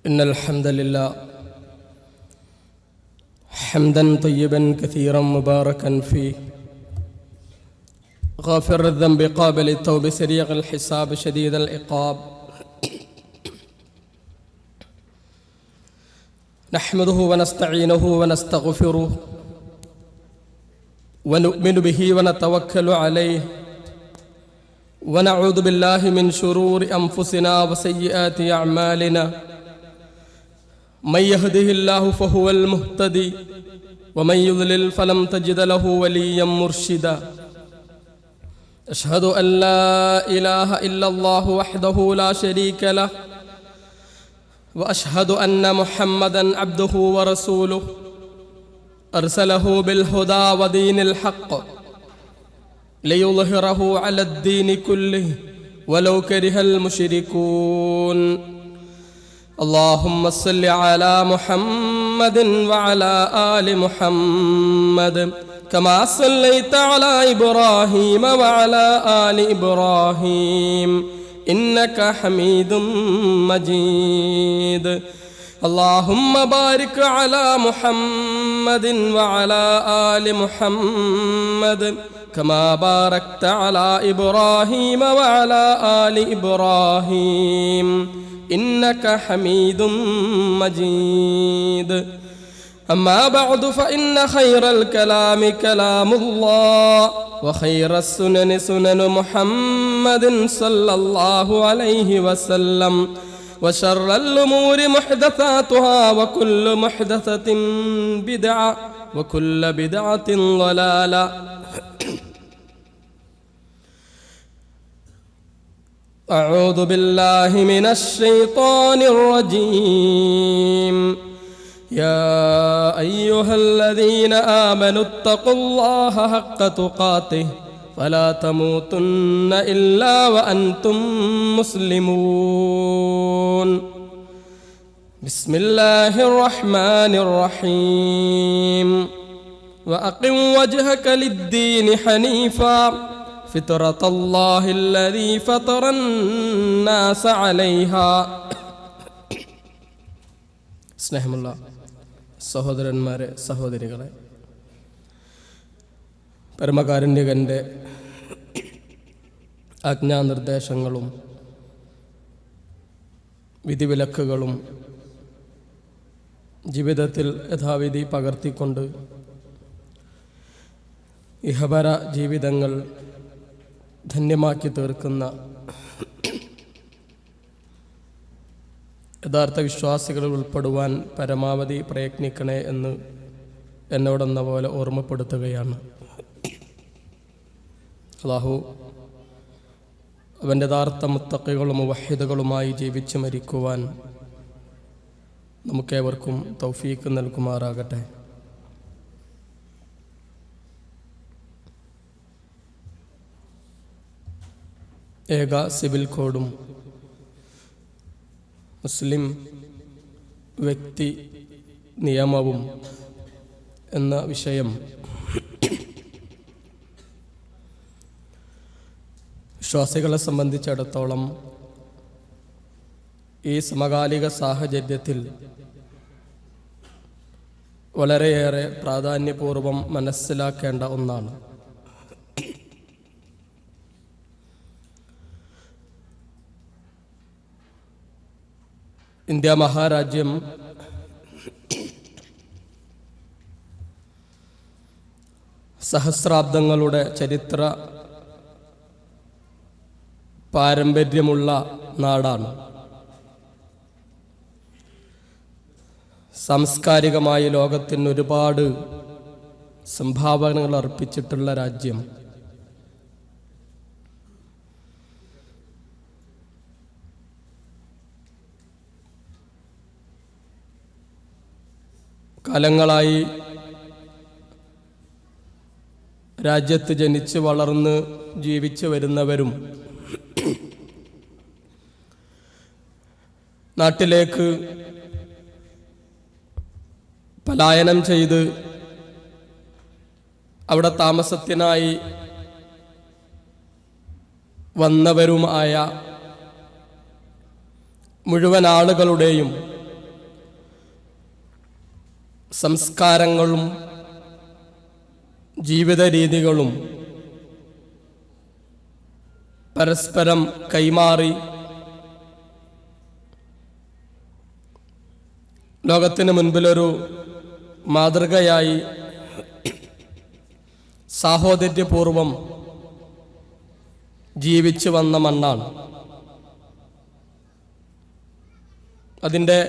إن الحمد لله حمدا طيبا كثيرا مباركا فيه غافر الذنب قابل التوب سريع الحساب شديد العقاب نحمده ونستعينه ونستغفره ونؤمن به ونتوكل عليه ونعوذ بالله من شرور أنفسنا وسيئات أعمالنا من يهده الله فهو المهتدي ومن يضلل فلن تجد له وليا مرشدا أشهد أن لا إله إلا الله وحده لا شريك له وأشهد أن محمدا عبده ورسوله أرسله بالهدى ودين الحق ليظهره على الدين كله ولو كره المشركون اللهم صل على محمد وعلى آل محمد كما صليت على إبراهيم وعلى آل إبراهيم إنك حميد مجيد اللهم بارك على محمد وعلى آل محمد كما باركت على إبراهيم وعلى آل إبراهيم إنك حميد مجيد أما بعد فإن خير الكلام كلام الله وخير السنن سنن محمد صلى الله عليه وسلم وشر الأمور محدثاتها وكل محدثة بدعة وكل بدعة ضلالة أعوذ بالله من الشيطان الرجيم يا أيها الذين آمنوا اتقوا الله حق تقاته فلا تموتن إلا وأنتم مسلمون بسم الله الرحمن الرحيم وأقم وجهك للدين حنيفا فطرة الله الذي فطر الناس عليها സ്നേഹമുള്ള സഹോദരന്മാരെ സഹോദരികളെ, പരമകാരുണ്യകന്റെ ആജ്ഞാനിർദ്ദേശങ്ങളും വിധിവിലക്കുകളും ജീവിതത്തിൽ യഥാവിധി പകർത്തിക്കൊണ്ട് ഇഹപര ജീവിതങ്ങൾ ധന്യമാക്കി തീർക്കുന്ന യഥാർത്ഥ വിശ്വാസികളിൽ ഉൾപ്പെടുവാൻ പരമാവധി പ്രയത്നിക്കണേ എന്ന് എന്നോടെന്ന പോലെ ഓർമ്മപ്പെടുത്തുകയാണ്. അല്ലാഹു അവൻ്റെ യഥാർത്ഥ മുത്തഖികളും മുവഹിദുകളുമായി ജീവിച്ച് മരിക്കുവാൻ നമുക്കേവർക്കും തൗഫീക്ക് നൽകുമാറാകട്ടെ. ഏക സിവിൽ കോഡും മുസ്ലിം വ്യക്തി നിയമവും എന്ന വിഷയം വിശ്വാസികളെ സംബന്ധിച്ചിടത്തോളം ഈ സമകാലിക സാഹചര്യത്തിൽ വളരെയേറെ പ്രാധാന്യപൂർവം മനസ്സിലാക്കേണ്ട ഒന്നാണ്. ഇന്ത്യ മഹാരാജ്യം സഹസ്രാബ്ദങ്ങളുടെ ചരിത്ര പാരമ്പര്യമുള്ള നാടാണ്. സാംസ്കാരികമായി ലോകത്തിന് ഒരുപാട് സംഭാവനകൾ അർപ്പിച്ചിട്ടുള്ള രാജ്യം. കാലങ്ങളായി രാജ്യത്ത് ജനിച്ച് വളർന്ന് ജീവിച്ചു വരുന്നവരും നാട്ടിലേക്ക് പലായനം ചെയ്ത് അവിടെ താമസത്തിനായി വന്നവരുമായ മുഴുവൻ ആളുകളുടെയും സംസ്കാരങ്ങളും ജീവിത രീതികളും പരസ്പരം കൈമാറി ലോകത്തിന് മുൻപിലൊരു മാതൃകയായി സാഹോദര്യപൂർവം ജീവിച്ചു വന്ന മണ്ണാണ്. അതിൻ്റെ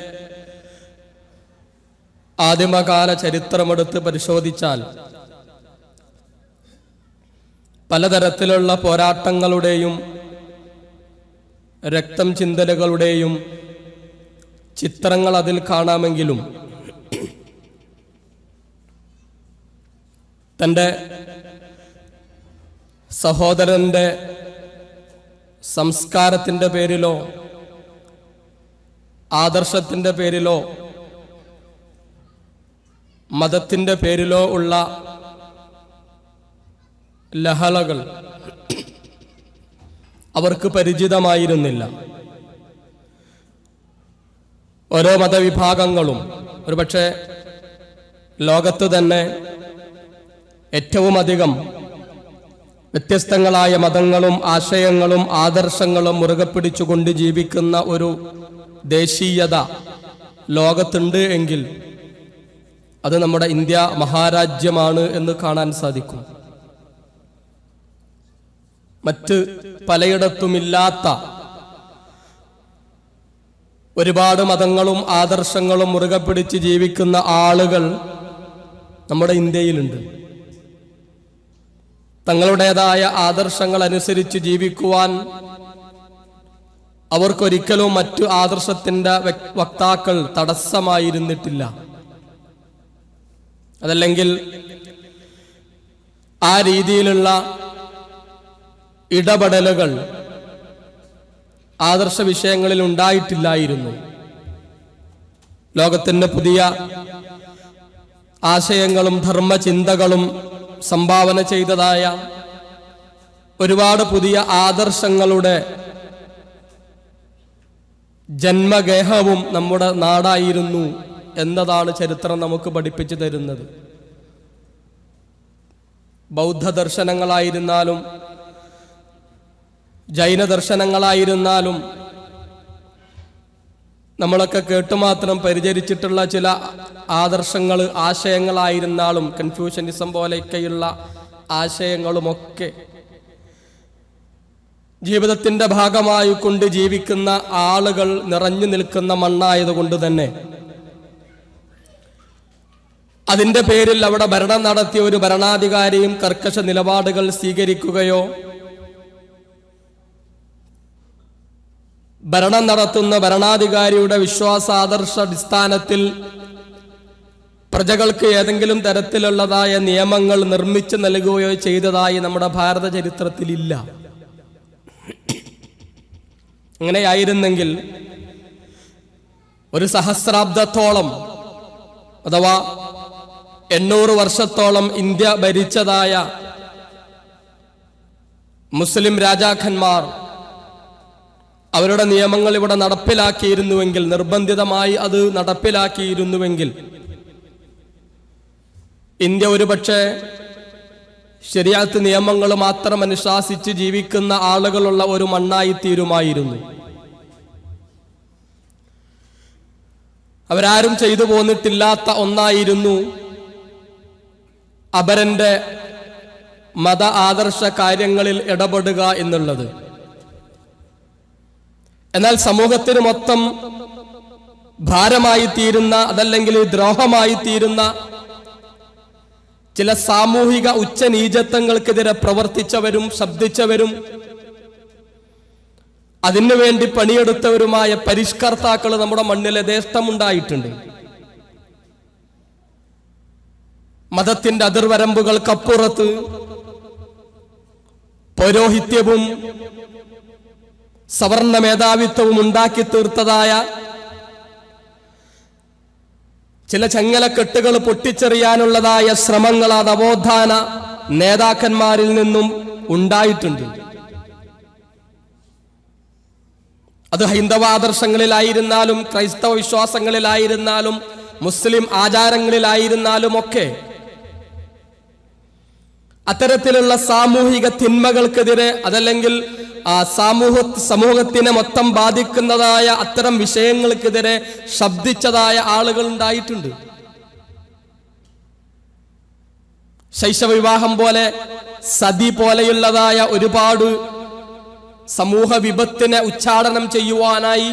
ആദിമകാല ചരിത്രമെടുത്ത് പരിശോധിച്ചാൽ പലതരത്തിലുള്ള പോരാട്ടങ്ങളുടെയും രക്തം ചിന്തലുകളുടെയും ചിത്രങ്ങൾ അതിൽ കാണാമെങ്കിലും തൻ്റെ സഹോദരൻ്റെ സംസ്കാരത്തിൻ്റെ പേരിലോ ആദർശത്തിൻ്റെ പേരിലോ മതത്തിൻ്റെ പേരിലോ ഉള്ള ലഹളകൾ അവർക്ക് പരിചിതമായിരുന്നില്ല. ഓരോ മതവിഭാഗങ്ങളും ഒരുപക്ഷെ ലോകത്ത് തന്നെ ഏറ്റവും അധികം വ്യത്യസ്തങ്ങളായ മതങ്ങളും ആശയങ്ങളും ആദർശങ്ങളും മുറുകെ പിടിച്ചുകൊണ്ട് ജീവിക്കുന്ന ഒരു ദേശീയത ലോകത്തുണ്ട് എങ്കിൽ അത് നമ്മുടെ ഇന്ത്യ മഹാരാജ്യമാണ് എന്ന് കാണാൻ സാധിക്കും. മറ്റ് പലയിടത്തുമില്ലാത്ത ഒരുപാട് മതങ്ങളും ആദർശങ്ങളും മുറുകെ പിടിച്ച് ജീവിക്കുന്ന ആളുകൾ നമ്മുടെ ഇന്ത്യയിലുണ്ട്. തങ്ങളുടേതായ ആദർശങ്ങൾ അനുസരിച്ച് ജീവിക്കുവാൻ അവർക്കൊരിക്കലും മറ്റു ആദർശത്തിൻ്റെ വക്താക്കൾ തടസ്സമായിരുന്നിട്ടില്ല. അതല്ലെങ്കിൽ ആ രീതിയിലുള്ള ഇടപെടലുകൾ ആദർശ വിഷയങ്ങളിൽ ഉണ്ടായിട്ടില്ലായിരുന്നു. ലോകത്തിന് പുതിയ ആശയങ്ങളും ധർമ്മചിന്തകളും സംഭാവന ചെയ്തതായ ഒരുപാട് പുതിയ ആദർശങ്ങളുടെ ജന്മഗേഹവും നമ്മുടെ നാടായിരുന്നു എന്നതാണ് ചരിത്രം നമുക്ക് പഠിപ്പിച്ചു തരുന്നത്. ബൗദ്ധ ദർശനങ്ങളായിരുന്നാലും ജൈന ദർശനങ്ങളായിരുന്നാലും നമ്മളൊക്കെ കേട്ടുമാത്രം പരിചരിച്ചിട്ടുള്ള ചില ആദർശങ്ങൾ ആശയങ്ങളായിരുന്നാലും കൺഫ്യൂഷനിസം പോലെയൊക്കെയുള്ള ആശയങ്ങളുമൊക്കെ ജീവിതത്തിൻ്റെ ഭാഗമായി കൊണ്ട് ജീവിക്കുന്ന ആളുകൾ നിറഞ്ഞു നിൽക്കുന്ന മണ്ണായതുകൊണ്ട് തന്നെ അതിൻ്റെ പേരിൽ അവിടെ ഭരണം നടത്തിയ ഒരു ഭരണാധികാരിയും കർക്കശ നിലപാടുകൾ സ്വീകരിക്കുകയോ ഭരണം നടത്തുന്ന ഭരണാധികാരിയുടെ വിശ്വാസാദർശ അടിസ്ഥാനത്തിൽ പ്രജകൾക്ക് ഏതെങ്കിലും തരത്തിലുള്ളതായ നിയമങ്ങൾ നിർമ്മിച്ചു നൽകുകയോ ചെയ്തതായി നമ്മുടെ ഭാരത ചരിത്രത്തിലില്ല. അങ്ങനെയായിരുന്നെങ്കിൽ ഒരു സഹസ്രാബ്ദത്തോളം അഥവാ 800 വർഷത്തോളം ഇന്ത്യ ഭരിച്ചതായ മുസ്ലിം രാജാക്കന്മാർ അവരുടെ നിയമങ്ങൾ ഇവിടെ നടപ്പിലാക്കിയിരുന്നുവെങ്കിൽ, നിർബന്ധിതമായി അത് നടപ്പിലാക്കിയിരുന്നുവെങ്കിൽ ഇന്ത്യ ഒരുപക്ഷെ ശരിയാത്ത് നിയമങ്ങൾ മാത്രം അനുശാസിച്ച് ജീവിക്കുന്ന ആളുകളുള്ള ഒരു മണ്ണായി തീരുമായിരുന്നു. അവരാരും ചെയ്തു പോന്നിട്ടില്ലാത്ത ഒന്നായിരുന്നു അപരന്റെ മത ആദർശ കാര്യങ്ങളിൽ ഇടപെടുക എന്നുള്ളത്. എന്നാൽ സമൂഹത്തിന് മൊത്തം ഭാരമായി തീരുന്ന അതല്ലെങ്കിൽ ദ്രോഹമായി തീരുന്ന ചില സാമൂഹിക ഉച്ചനീചത്വങ്ങൾക്കെതിരെ പ്രവർത്തിച്ചവരും ശബ്ദിച്ചവരും അതിനുവേണ്ടി പണിയെടുത്തവരുമായ പരിഷ്കർത്താക്കൾ നമ്മുടെ മണ്ണിൽ യഥേഷ്ടമുണ്ടായിട്ടുണ്ട്. മതത്തിന്റെ അതിർവരമ്പുകൾക്കപ്പുറത്ത് പൗരോഹിത്യവും സവർണ മേധാവിത്വവും ഉണ്ടാക്കി തീർത്തതായ ചില ചങ്ങലക്കെട്ടുകൾ പൊട്ടിച്ചെറിയാനുള്ളതായ ശ്രമങ്ങൾ ആ നവോത്ഥാന നേതാക്കന്മാരിൽ നിന്നും ഉണ്ടായിട്ടുണ്ട്. അത് ഹൈന്ദവ ആദർശങ്ങളിലായിരുന്നാലും ക്രൈസ്തവ വിശ്വാസങ്ങളിലായിരുന്നാലും മുസ്ലിം ആചാരങ്ങളിലായിരുന്നാലുമൊക്കെ അത്തരത്തിലുള്ള സാമൂഹിക തിന്മകൾക്കെതിരെ അതല്ലെങ്കിൽ സമൂഹത്തിനെ മൊത്തം ബാധിക്കുന്നതായ അത്തരം വിഷയങ്ങൾക്കെതിരെ ശബ്ദിച്ചതായ ആളുകൾ ഉണ്ടായിട്ടുണ്ട്. ശൈശവ വിവാഹം പോലെ, സതി പോലെയുള്ളതായ ഒരുപാട് സമൂഹ വിപത്തിനെ ഉച്ചാടനം ചെയ്യുവാനായി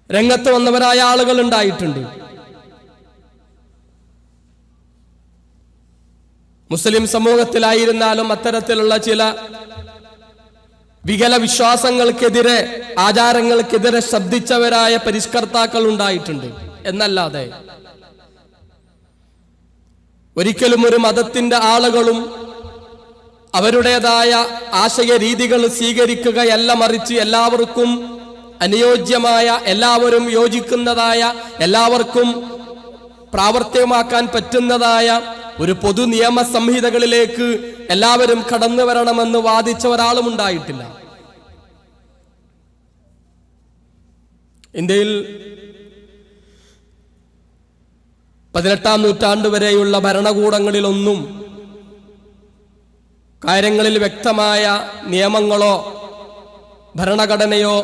രംഗത്ത് വന്നവരായ ആളുകൾ ഉണ്ടായിട്ടുണ്ട്. മുസ്ലിം സമൂഹത്തിലായിരുന്നാലും അത്തരത്തിലുള്ള ചില വികല വിശ്വാസങ്ങൾക്കെതിരെ, ആചാരങ്ങൾക്കെതിരെ ശബ്ദിച്ചവരായ പരിഷ്കർത്താക്കൾ ഉണ്ടായിട്ടുണ്ട്. എന്നല്ലാതെ ഒരിക്കലും ഒരു മതത്തിന്റെ ആളുകളും അവരുടേതായ ആശയ രീതികൾ സ്വീകരിക്കുകയല്ല, മറിച്ച് എല്ലാവർക്കും അനുയോജ്യമായ, എല്ലാവരും യോജിക്കുന്നതായ, എല്ലാവർക്കും പ്രാവർത്തികമാക്കാൻ പറ്റുന്നതായ ഒരു പൊതു നിയമ സംഹിതകളിലേക്ക് എല്ലാവരും കടന്നു വരണമെന്ന് വാദിച്ച ഒരാളും ഉണ്ടായിട്ടില്ല. ഇന്ത്യയിൽ 18-ാം നൂറ്റാണ്ട് വരെയുള്ള ഭരണകൂടങ്ങളിലൊന്നും കാര്യങ്ങളിൽ വ്യക്തമായ നിയമങ്ങളോ ഭരണഘടനയോ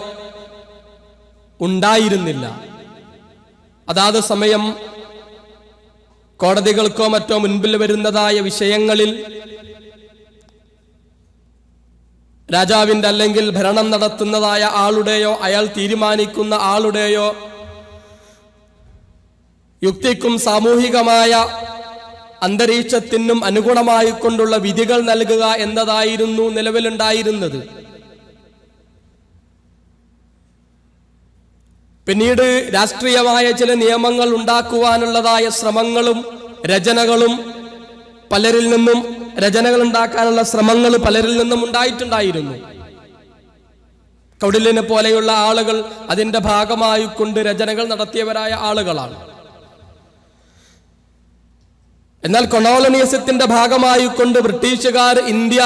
ഉണ്ടായിരുന്നില്ല. അതാത് സമയം കോടതികൾക്കോ മറ്റോ മുൻപിൽ വരുന്നതായ വിഷയങ്ങളിൽ രാജാവിന്റെ അല്ലെങ്കിൽ ഭരണം നടത്തുന്നതായ ആളുടെയോ അയാൾ തീരുമാനിക്കുന്ന ആളുടെയോ യുക്തിക്കും സാമൂഹികമായ അന്തരീക്ഷത്തിനും അനുഗുണമായിക്കൊണ്ടുള്ള വിധികൾ നൽകുക എന്നതായിരുന്നു നിലവിലുണ്ടായിരുന്നത്. പിന്നീട് രാഷ്ട്രീയമായ ചില നിയമങ്ങൾ ഉണ്ടാക്കുവാനുള്ളതായ ശ്രമങ്ങളും രചനകളും പലരിൽ നിന്നും, രചനകൾ ഉണ്ടാക്കാനുള്ള ശ്രമങ്ങൾ പലരിൽ നിന്നും ഉണ്ടായിട്ടുണ്ടായിരുന്നു. കൗടില്യനെ പോലെയുള്ള ആളുകൾ അതിന്റെ ഭാഗമായിക്കൊണ്ട് രചനകൾ നടത്തിയവരായ ആളുകളാണ്. എന്നാൽ കൊളോണിയസത്തിന്റെ ഭാഗമായിക്കൊണ്ട് ബ്രിട്ടീഷുകാർ ഇന്ത്യ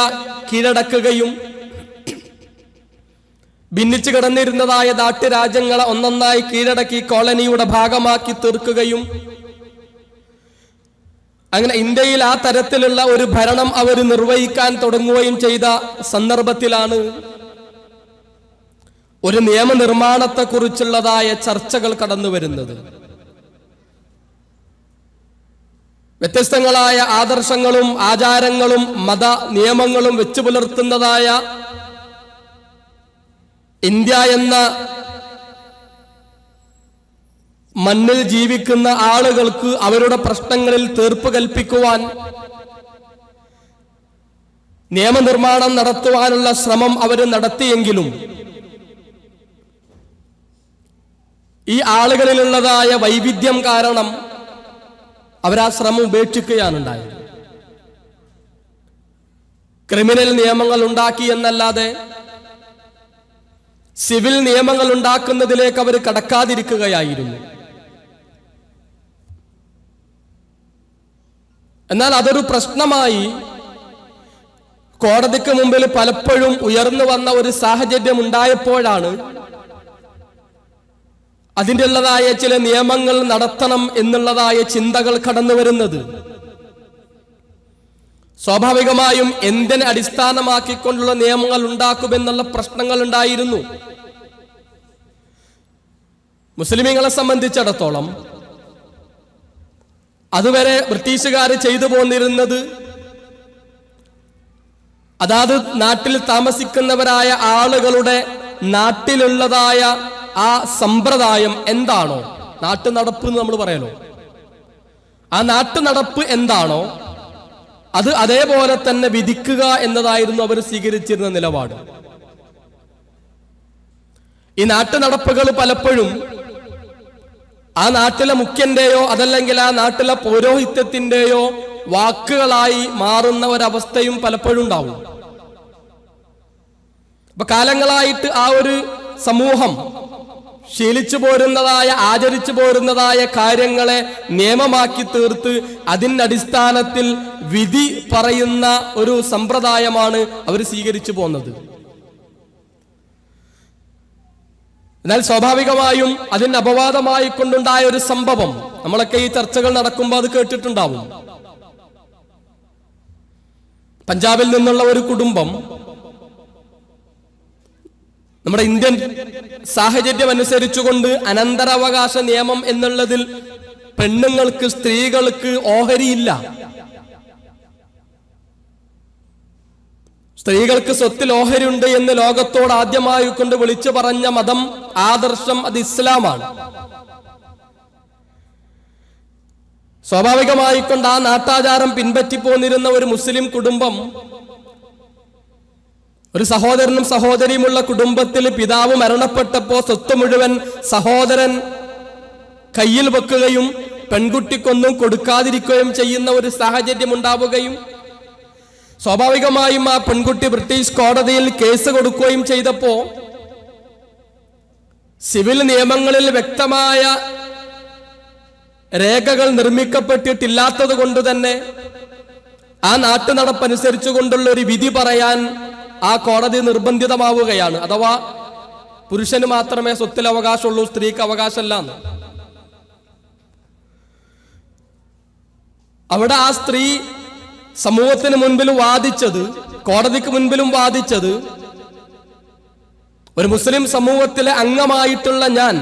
കീഴടക്കുകയും ഭിന്നിച്ചു കിടന്നിരുന്നതായ നാട്ടുരാജ്യങ്ങളെ ഒന്നൊന്നായി കീഴടക്കി കോളനിയുടെ ഭാഗമാക്കി തീർക്കുകയും അങ്ങനെ ഇന്ത്യയിൽ ആ തരത്തിലുള്ള ഒരു ഭരണം അവർ നിർവഹിക്കാൻ തുടങ്ങുകയും ചെയ്ത സന്ദർഭത്തിലാണ് ഒരു നിയമനിർമ്മാണത്തെക്കുറിച്ചുള്ളതായ ചർച്ചകൾ കടന്നു വരുന്നത്. വ്യത്യസ്തങ്ങളായ ആദർശങ്ങളും ആചാരങ്ങളും മത നിയമങ്ങളും വെച്ചു പുലർത്തുന്നതായ ഇന്ത്യ എന്ന മണ്ണിൽ ജീവിക്കുന്ന ആളുകൾക്ക് അവരുടെ പ്രശ്നങ്ങളിൽ തീർപ്പ് കൽപ്പിക്കുവാൻ, നിയമനിർമ്മാണം നടത്തുവാനുള്ള ശ്രമം അവർ നടത്തിയെങ്കിലും ഈ ആളുകളിലുള്ളതായ വൈവിധ്യം കാരണം അവരാ ശ്രമം ഉപേക്ഷിക്കുകയാണ് ഉണ്ടായത്. ക്രിമിനൽ നിയമങ്ങൾ ഉണ്ടാക്കി എന്നല്ലാതെ സിവിൽ നിയമങ്ങൾ ഉണ്ടാക്കുന്നതിലേക്ക് അവർ കടക്കാതിരിക്കുകയായിരുന്നു. എന്നാൽ അതൊരു പ്രശ്നമായി കോടതിക്ക് മുമ്പിൽ പലപ്പോഴും ഉയർന്നു വന്ന ഒരു സാഹചര്യം ഉണ്ടായപ്പോഴാണ് അതിൻ്റെ ഉള്ളതായ ചില നിയമങ്ങൾ നടത്തണം എന്നുള്ളതായ ചിന്തകൾ കടന്നു വരുന്നത്. സ്വാഭാവികമായും എന്തിനെ അടിസ്ഥാനമാക്കിക്കൊണ്ടുള്ള നിയമങ്ങൾ ഉണ്ടാക്കുമെന്നുള്ള പ്രശ്നങ്ങൾ ഉണ്ടായിരുന്നു. മുസ്ലിമീങ്ങളെ സംബന്ധിച്ചിടത്തോളം അതുവരെ ബ്രിട്ടീഷുകാർ ചെയ്തു പോന്നിരുന്നത് അതാത് നാട്ടിൽ താമസിക്കുന്നവരായ ആളുകളുടെ നാട്ടിലുള്ളതായ ആ സമ്പ്രദായം എന്താണോ, നാട്ടു നടപ്പ് എന്ന് നമ്മൾ പറയലോ, ആ നാട്ടു നടപ്പ് എന്താണോ അത് അതേപോലെ തന്നെ വിധിക്കുക എന്നതായിരുന്നു അവർ സ്വീകരിച്ചിരുന്ന നിലപാട്. ഈ നാട്ടു നടപ്പുകൾ പലപ്പോഴും ആ നാട്ടിലെ മുഖ്യന്റെയോ അതല്ലെങ്കിൽ ആ നാട്ടിലെ പൗരോഹിത്യത്തിന്റെയോ വാക്കുകളായി മാറുന്ന ഒരവസ്ഥയും പലപ്പോഴും ഉണ്ടാവും. അപ്പൊ കാലങ്ങളായിട്ട് ആ ഒരു സമൂഹം ശീലിച്ചു പോരുന്നതായ, ആചരിച്ചു പോരുന്നതായ കാര്യങ്ങളെ നിയമമാക്കി തീർത്ത് അതിൻ്റെ അടിസ്ഥാനത്തിൽ വിധി പറയുന്ന ഒരു സമ്പ്രദായമാണ് അവർ സ്വീകരിച്ചു പോന്നത്. എന്നാൽ സ്വാഭാവികമായും അതിന് അപവാദമായി കൊണ്ടുണ്ടായ ഒരു സംഭവം നമ്മളൊക്കെ ഈ ചർച്ചകൾ നടക്കുമ്പോൾ അത് കേട്ടിട്ടുണ്ടാവും. പഞ്ചാബിൽ നിന്നുള്ള ഒരു കുടുംബം നമ്മുടെ ഇന്ത്യൻ സാഹചര്യം അനുസരിച്ചുകൊണ്ട് അനന്തരാവകാശ നിയമം എന്നുള്ളതിൽ പെണ്ണുങ്ങൾക്ക്, സ്ത്രീകൾക്ക് ഓഹരിയില്ല. സ്ത്രീകൾക്ക് സ്വത്തിൽ ഓഹരിയുണ്ട് എന്ന് ലോകത്തോട് ആദ്യമായി കൊണ്ട് വിളിച്ചു പറഞ്ഞ മതം, ആദർശം അത് ഇസ്ലാമാണ്. സ്വാഭാവികമായിക്കൊണ്ട് ആ നാട്ടാചാരം പിൻപറ്റി പോന്നിരുന്ന ഒരു മുസ്ലിം കുടുംബം, ഒരു സഹോദരനും സഹോദരിയുമുള്ള കുടുംബത്തിൽ പിതാവ് മരണപ്പെട്ടപ്പോ സ്വത്ത് മുഴുവൻ സഹോദരൻ കയ്യിൽ വെക്കുകയും പെൺകുട്ടിക്കൊന്നും കൊടുക്കാതിരിക്കുകയും ചെയ്യുന്ന ഒരു സാഹചര്യം ഉണ്ടാവുകയും സ്വാഭാവികമായും ആ പെൺകുട്ടി ബ്രിട്ടീഷ് കോടതിയിൽ കേസ് കൊടുക്കുകയും ചെയ്തപ്പോ സിവിൽ നിയമങ്ങളിൽ വ്യക്തമായ രേഖകൾ നിർമ്മിക്കപ്പെട്ടിട്ടില്ലാത്തത് കൊണ്ട് തന്നെ ആ നാട്ടുനടപ്പനുസരിച്ചു കൊണ്ടുള്ള ഒരു വിധി പറയാൻ ആ കോടതി നിർബന്ധിതമാവുകയാണ്. അഥവാ പുരുഷന് മാത്രമേ സ്വത്തിൽ അവകാശമുള്ളൂ, സ്ത്രീക്ക് അവകാശമല്ല. അവിടെ ആ സ്ത്രീ സമൂഹത്തിന് മുൻപിൽ വാദിച്ചത്, കോടതിക്ക് മുൻപിലും വാദിച്ചത്, ഒരു മുസ്ലിം സമൂഹത്തിലെ അംഗമായിട്ടുള്ള ഞാൻ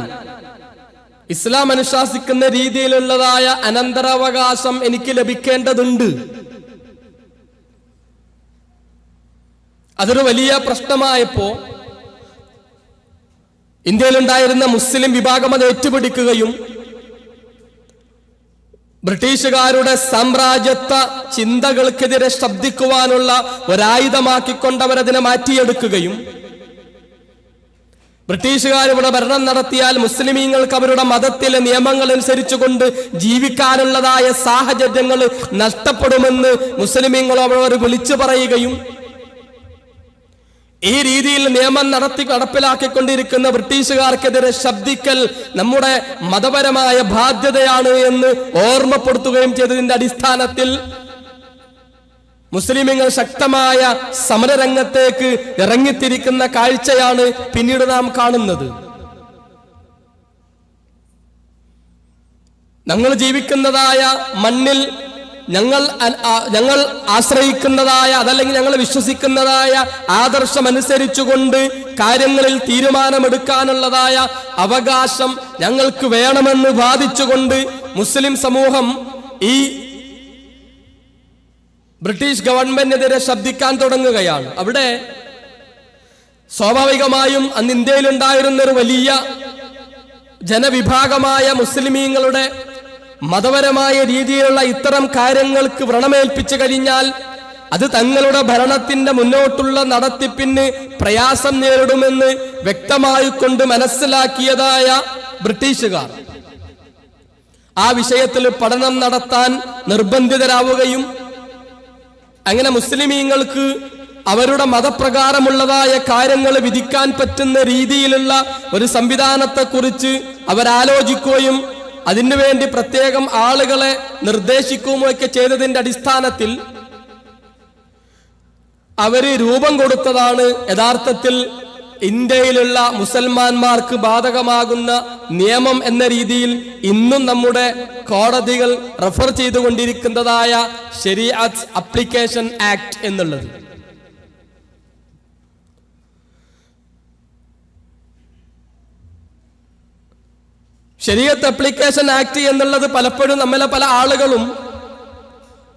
ഇസ്ലാം അനുശാസിക്കുന്ന രീതിയിലുള്ളതായ അനന്തരാവകാശം എനിക്ക് ലഭിക്കേണ്ടതുണ്ട്. അതൊരു വലിയ പ്രശ്നമായപ്പോ ഇന്ത്യയിലുണ്ടായിരുന്ന മുസ്ലിം വിഭാഗം അത് ഏറ്റുപിടിക്കുകയും ബ്രിട്ടീഷുകാരുടെ സാമ്രാജ്യത്വ ചിന്തകൾക്കെതിരെ ശബ്ദിക്കുവാനുള്ള ഒരായുധമാക്കിക്കൊണ്ടവരതിനെ മാറ്റിയെടുക്കുകയും ബ്രിട്ടീഷുകാർ ഇവിടെ ഭരണം നടത്തിയാൽ മുസ്ലിമീങ്ങൾക്ക് അവരുടെ മതത്തിലെ നിയമങ്ങൾ അനുസരിച്ചുകൊണ്ട് ജീവിക്കാനുള്ളതായ സാഹചര്യങ്ങൾ നഷ്ടപ്പെടുമെന്ന് മുസ്ലിമീങ്ങളോട് അവർ വിളിച്ചു പറയുകയും ഈ രീതിയിൽ നിയമം നടപ്പിലാക്കിക്കൊണ്ടിരിക്കുന്ന ബ്രിട്ടീഷുകാർക്കെതിരെ ശബ്ദിക്കൽ നമ്മുടെ മതപരമായ ബാധ്യതയാണ് എന്ന് ഓർമ്മപ്പെടുത്തുകയും ചെയ്തതിന്റെ അടിസ്ഥാനത്തിൽ മുസ്ലിമീങ്ങൾ ശക്തമായ സമരരംഗത്തേക്ക് ഇറങ്ങിത്തിരിക്കുന്ന കാഴ്ചയാണ് പിന്നീട് നാം കാണുന്നത്. ഞങ്ങൾ ജീവിക്കുന്നതായ മണ്ണിൽ ഞങ്ങൾ ആശ്രയിക്കുന്നതായ അതല്ലെങ്കിൽ ഞങ്ങൾ വിശ്വസിക്കുന്നതായ ആദർശമനുസരിച്ചുകൊണ്ട് കാര്യങ്ങളിൽ തീരുമാനമെടുക്കാനുള്ളതായ അവകാശം ഞങ്ങൾക്ക് വേണമെന്ന് വാദിച്ചുകൊണ്ട് മുസ്ലിം സമൂഹം ഈ ബ്രിട്ടീഷ് ഗവൺമെന്റിനെതിരെ ശബ്ദിക്കാൻ തുടങ്ങുകയാണ്. അവിടെ സ്വാഭാവികമായും അന്ന് ഇന്ത്യയിലുണ്ടായിരുന്ന ഒരു വലിയ ജനവിഭാഗമായ മുസ്ലിമീങ്ങളുടെ മതപരമായ രീതിയിലുള്ള ഇത്തരം കാര്യങ്ങൾക്ക് വ്രണമേൽപ്പിച്ചു കഴിഞ്ഞാൽ അത് തങ്ങളുടെ ഭരണത്തിന്റെ മുന്നോട്ടുള്ള നടത്തിപ്പിന് പ്രയാസം നേരിടുമെന്ന് വ്യക്തമായിക്കൊണ്ട് മനസ്സിലാക്കിയതായ ബ്രിട്ടീഷുകാർ ആ വിഷയത്തിൽ പഠനം നടത്താൻ നിർബന്ധിതരാവുകയും അങ്ങനെ മുസ്ലിമീങ്ങൾക്ക് അവരുടെ മതപ്രകാരമുള്ളതായ കാര്യങ്ങൾ വിധിക്കാൻ പറ്റുന്ന രീതിയിലുള്ള ഒരു സംവിധാനത്തെക്കുറിച്ച് അവരാലോചിക്കുകയും അതിനുവേണ്ടി പ്രത്യേകം ആളുകളെ നിർദ്ദേശിക്കുകയൊക്കെ ചെയ്തതിന്റെ അടിസ്ഥാനത്തിൽ അവര് രൂപം കൊടുത്തതാണ് യഥാർത്ഥത്തിൽ ഇന്ത്യയിലുള്ള മുസൽമാന്മാർക്ക് ബാധകമാകുന്ന നിയമം എന്ന രീതിയിൽ ഇന്നും നമ്മുടെ കോടതികൾ റെഫർ ചെയ്തുകൊണ്ടിരിക്കുന്നതായ ശരീഅത്ത് അപ്ലിക്കേഷൻ ആക്ട് എന്നുള്ളത്. ശരീഅത്ത് അപ്ലിക്കേഷൻ ആക്ട് എന്നുള്ളത് പലപ്പോഴും നമ്മളെ പല ആളുകളും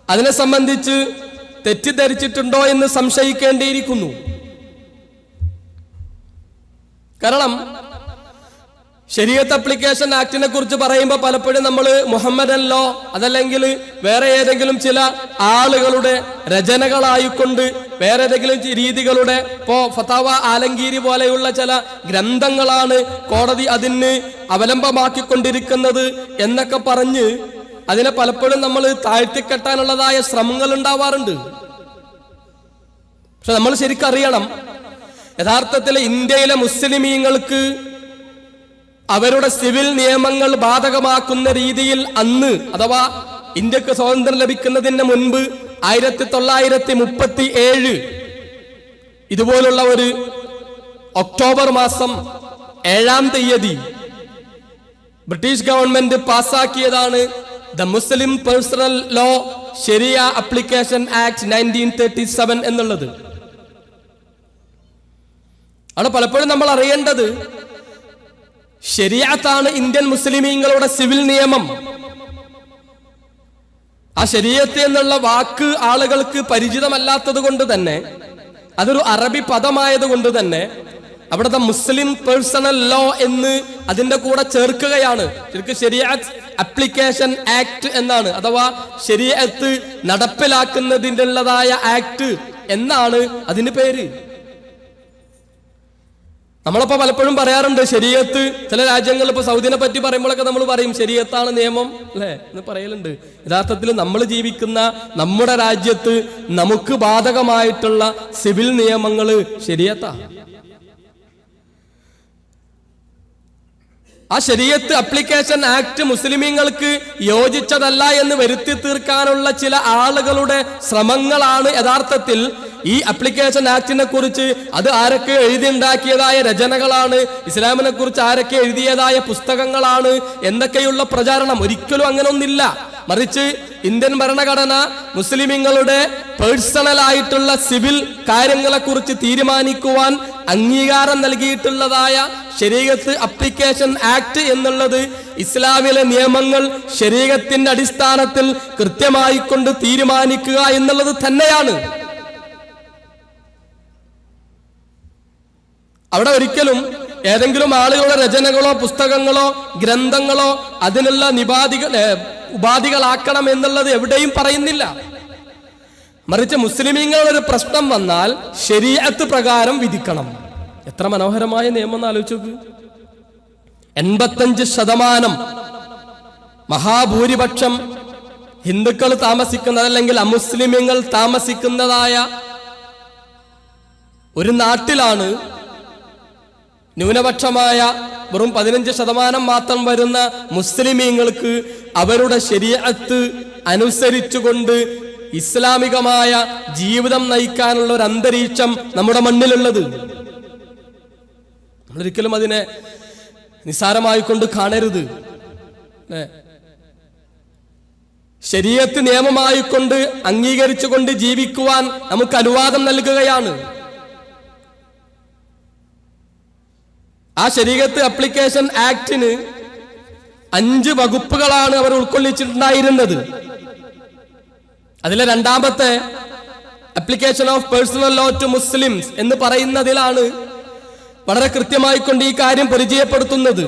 അതിനെ സംബന്ധിച്ച് തെറ്റിദ്ധരിച്ചിട്ടുണ്ടോ എന്ന് സംശയിക്കേണ്ടിയിരിക്കുന്നു. കാരണം ശരീഅത്ത് അപ്ലിക്കേഷൻ ആക്ടിനെ കുറിച്ച് പറയുമ്പോൾ പലപ്പോഴും നമ്മൾ മുഹമ്മദൻ ലോ അതല്ലെങ്കിൽ വേറെ ഏതെങ്കിലും ചില ആളുകളുടെ രചനകളായിക്കൊണ്ട് വേറെ ഏതെങ്കിലും രീതികളുടെ ഇപ്പോ ഫതാവ ആലംഗീരി പോലെയുള്ള ചില ഗ്രന്ഥങ്ങളാണ് കോടതി അതിന് അവലംബമാക്കിക്കൊണ്ടിരിക്കുന്നത് എന്നൊക്കെ പറഞ്ഞ് അതിനെ പലപ്പോഴും നമ്മൾ താഴ്ത്തിക്കെട്ടാനുള്ളതായ ശ്രമങ്ങൾ ഉണ്ടാവാറുണ്ട്. പക്ഷെ നമ്മൾ ശരിക്കറിയണം, യഥാർത്ഥത്തിൽ ഇന്ത്യയിലെ മുസ്ലിമീങ്ങൾക്ക് അവരുടെ സിവിൽ നിയമങ്ങൾ ബാധകമാക്കുന്ന രീതിയിൽ അന്ന് അഥവാ ഇന്ത്യക്ക് സ്വാതന്ത്ര്യം ലഭിക്കുന്നതിന് മുൻപ് 1937 ഇതുപോലുള്ള ഒരു ഒക്ടോബർ മാസം 7-ാം തീയതി ബ്രിട്ടീഷ് ഗവൺമെന്റ് പാസാക്കിയതാണ് the Muslim personal law Shariat application act 1937 എന്നുള്ളത്. ആണ് പലപ്പോഴും നമ്മൾ അറിയേണ്ടത്, ശരീഅത്താണ് ഇന്ത്യൻ മുസ്ലിമീങ്ങളുടെ സിവിൽ നിയമം. ആ ശരീഅത്ത് എന്നുള്ള വാക്ക് ആളുകൾക്ക് പരിചിതമല്ലാത്തത് കൊണ്ട് തന്നെ, അതൊരു അറബി പദമായത് കൊണ്ട് തന്നെ അവിടുത്തെ മുസ്ലിം പേഴ്സണൽ ലോ എന്ന് അതിന്റെ കൂടെ ചേർക്കുകയാണ്. ശരിക്കും ശരീഅത്ത് അപ്ലിക്കേഷൻ ആക്ട് എന്നാണ്, അഥവാ ശരീഅത്ത് നടപ്പിലാക്കുന്നതിനുള്ളതായ ആക്ട് എന്നാണ് അതിന് പേര്. നമ്മളിപ്പോ പലപ്പോഴും പറയാറുണ്ട് ശരീഅത്ത്, ചില രാജ്യങ്ങളിൽ ഇപ്പൊ സൗദിനെ പറ്റി പറയുമ്പോഴൊക്കെ നമ്മൾ പറയും ശരീഅത്താണ് നിയമം അല്ലെ എന്ന് പറയലുണ്ട്. യഥാർത്ഥത്തിൽ നമ്മൾ ജീവിക്കുന്ന നമ്മുടെ രാജ്യത്ത് നമുക്ക് ബാധകമായിട്ടുള്ള സിവിൽ നിയമങ്ങള് ശരീഅത്താണ്. ആ ശരീഅത്ത് അപ്ലിക്കേഷൻ ആക്ട് മുസ്ലിമീങ്ങൾക്ക് യോജിച്ചതല്ല എന്ന് വരുത്തി തീർക്കാനുള്ള ചില ആളുകളുടെ ശ്രമങ്ങളാണ് യഥാർത്ഥത്തിൽ ഈ അപ്ലിക്കേഷൻ ആക്ടിനെ കുറിച്ച്, അത് ആരൊക്കെ എഴുതിയുണ്ടാക്കിയതായ രചനകളാണ്, ഇസ്ലാമിനെ കുറിച്ച് ആരൊക്കെ എഴുതിയതായ പുസ്തകങ്ങളാണ് എന്നൊക്കെയുള്ള പ്രചാരണം. ഒരിക്കലും അങ്ങനെ ഒന്നില്ല. മറിച്ച് ഇന്ത്യൻ ഭരണഘടന മുസ്ലിമീങ്ങളുടെ പേഴ്സണൽ ആയിട്ടുള്ള സിവിൽ കാര്യങ്ങളെ കുറിച്ച് തീരുമാനിക്കുവാൻ അംഗീകാരം നൽകിയിട്ടുള്ളതായ ശരീഅത്ത് അപ്ലിക്കേഷൻ ആക്ട് എന്നുള്ളത് ഇസ്ലാമിലെ നിയമങ്ങൾ ശരീഅത്തിന്റെ അടിസ്ഥാനത്തിൽ കൃത്യമായി കൊണ്ട് തീരുമാനിക്കുക എന്നുള്ളത് തന്നെയാണ്. അവിടെ ഒരിക്കലും ഏതെങ്കിലും ആളുകളുടെ രചനകളോ പുസ്തകങ്ങളോ ഗ്രന്ഥങ്ങളോ അതിനുള്ള ഉപാധികളാക്കണം എന്നുള്ളത് എവിടെയും പറയുന്നില്ല. മറിച്ച് മുസ്ലിമീങ്ങളുടെ ഒരു പ്രശ്നം വന്നാൽ ശരീഅത്ത് പ്രകാരം വിധിക്കണം. എത്ര മനോഹരമായ നിയമം എന്ന് ആലോചിച്ചു നോക്ക്. 85% മഹാഭൂരിപക്ഷം ഹിന്ദുക്കൾ താമസിക്കുന്നത് അല്ലെങ്കിൽ അമുസ്ലിമീങ്ങൾ താമസിക്കുന്നതായ ഒരു നാട്ടിലാണ് ന്യൂനപക്ഷമായ വെറും 15% മാത്രം വരുന്ന മുസ്ലിമീങ്ങൾക്ക് അവരുടെ ശരീഅത്ത് അനുസരിച്ചുകൊണ്ട് ഇസ്ലാമികമായ ജീവിതം നയിക്കാനുള്ള ഒരു അന്തരീക്ഷം നമ്മുടെ മണ്ണിലുള്ളത്. നമ്മളൊരിക്കലും അതിനെ നിസ്സാരമായി കൊണ്ട് കാണരുത്. ശരീഅത്ത് നിയമമായി കൊണ്ട് അംഗീകരിച്ചുകൊണ്ട് ജീവിക്കുവാൻ നമുക്ക് അനുവാദം നൽകുകയാണ്. ആ ശരീഅത്ത് അപ്ലിക്കേഷൻ ആക്ടിന് 5 വകുപ്പുകളാണ് അവർ ഉൾക്കൊള്ളിച്ചിട്ടുണ്ടായിരുന്നത്. അതിലെ 2ാമത്തെ application of personal law to Muslims എന്ന് പറയുന്നതിലാണ് വളരെ കൃത്യമായി കൊണ്ട് ഈ കാര്യം പരിചയപ്പെടുത്തുന്നത്.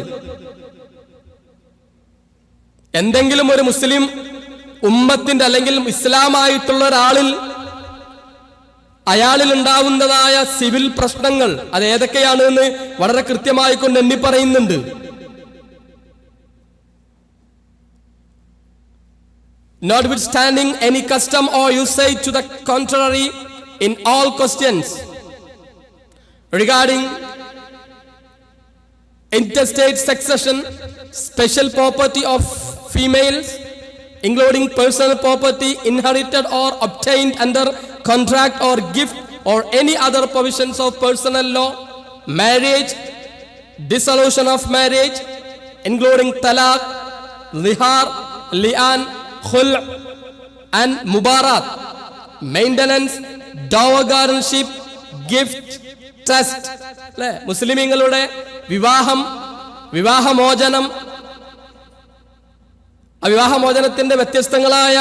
എന്തെങ്കിലും ഒരു മുസ്ലിം ഉമ്മത്തിന്റെ അല്ലെങ്കിൽ ഇസ്ലാമായിട്ടുള്ള ഒരാളിൽ അയാളിൽ ഉണ്ടാവുന്നതായ സിവിൽ പ്രശ്നങ്ങൾ അത് ഏതൊക്കെയാണ് എന്ന് വളരെ കൃത്യമായി കൊണ്ട് എണ്ണി പറയുന്നുണ്ട്. Notwithstanding any custom or usage to the contrary in all questions regarding intestate succession, special property of females, including personal property inherited or obtained under contract or gift or any other provisions of personal law, marriage, dissolution of marriage, including talaq, lihar, li'an, khul' and mubarat, maintenance, dower guardianship, gift, trust. മുസ്ലിമീങ്ങളുടെ വിവാഹമോചനം, വിവാഹമോചനത്തിന്റെ വ്യത്യസ്തങ്ങളായ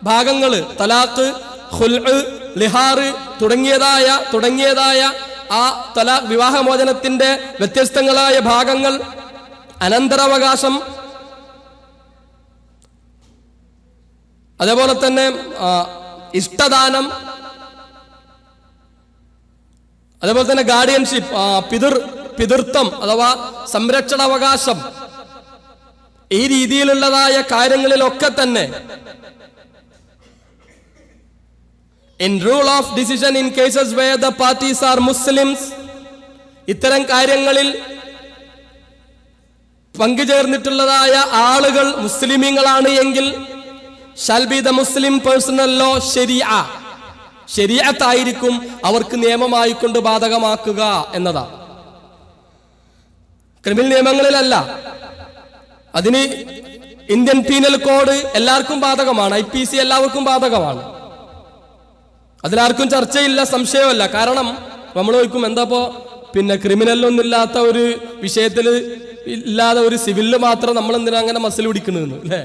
ഭാഗങ്ങൾ, തലാഖ്, ഖുൽഉ, ലിഹാറ് തുടങ്ങിയതായ ആ തലാഖ് വിവാഹമോചനത്തിന്റെ വ്യത്യസ്തങ്ങളായ ഭാഗങ്ങൾ, അനന്തരാവകാശം, അതേപോലെ തന്നെ ഇഷ്ടദാനം, അതേപോലെ തന്നെ ഗാർഡിയൻഷിപ്പ്, പിതൃത്വം അഥവാ സംരക്ഷണാവകാശം, ഈ രീതിയിലുള്ളതായ കാര്യങ്ങളിലൊക്കെ തന്നെ in rule of decision in cases where the parties are Muslims, ഇത്തരം കാര്യങ്ങളിൽ പങ്കുചേർന്നിട്ടുള്ളതായ ആളുകൾ മുസ്ലിമീങ്ങളാണ് എങ്കിൽ shall be the Muslim personal law ശരീഅത്തായിരിക്കും അവർക്ക് നിയമമായി കൊണ്ട് ബാധകമാക്കുക എന്നതാണ്. ക്രിമിനൽ നിയമങ്ങളിലല്ല. അതിന് ഇന്ത്യൻ പീനൽ കോഡ് എല്ലാവർക്കും ബാധകമാണ്, IPC എല്ലാവർക്കും ബാധകമാണ്. അതിലാർക്കും ചർച്ചയില്ല, സംശയമല്ല. കാരണം നമ്മൾ ചോദിക്കും, എന്താപ്പോ ക്രിമിനലൊന്നും ഇല്ലാത്ത ഒരു വിഷയത്തിൽ ഇല്ലാതെ ഒരു സിവിലില് മാത്രം നമ്മൾ എന്തിനാ അങ്ങനെ മസിൽ പിടിക്കണെന്ന് അല്ലേ?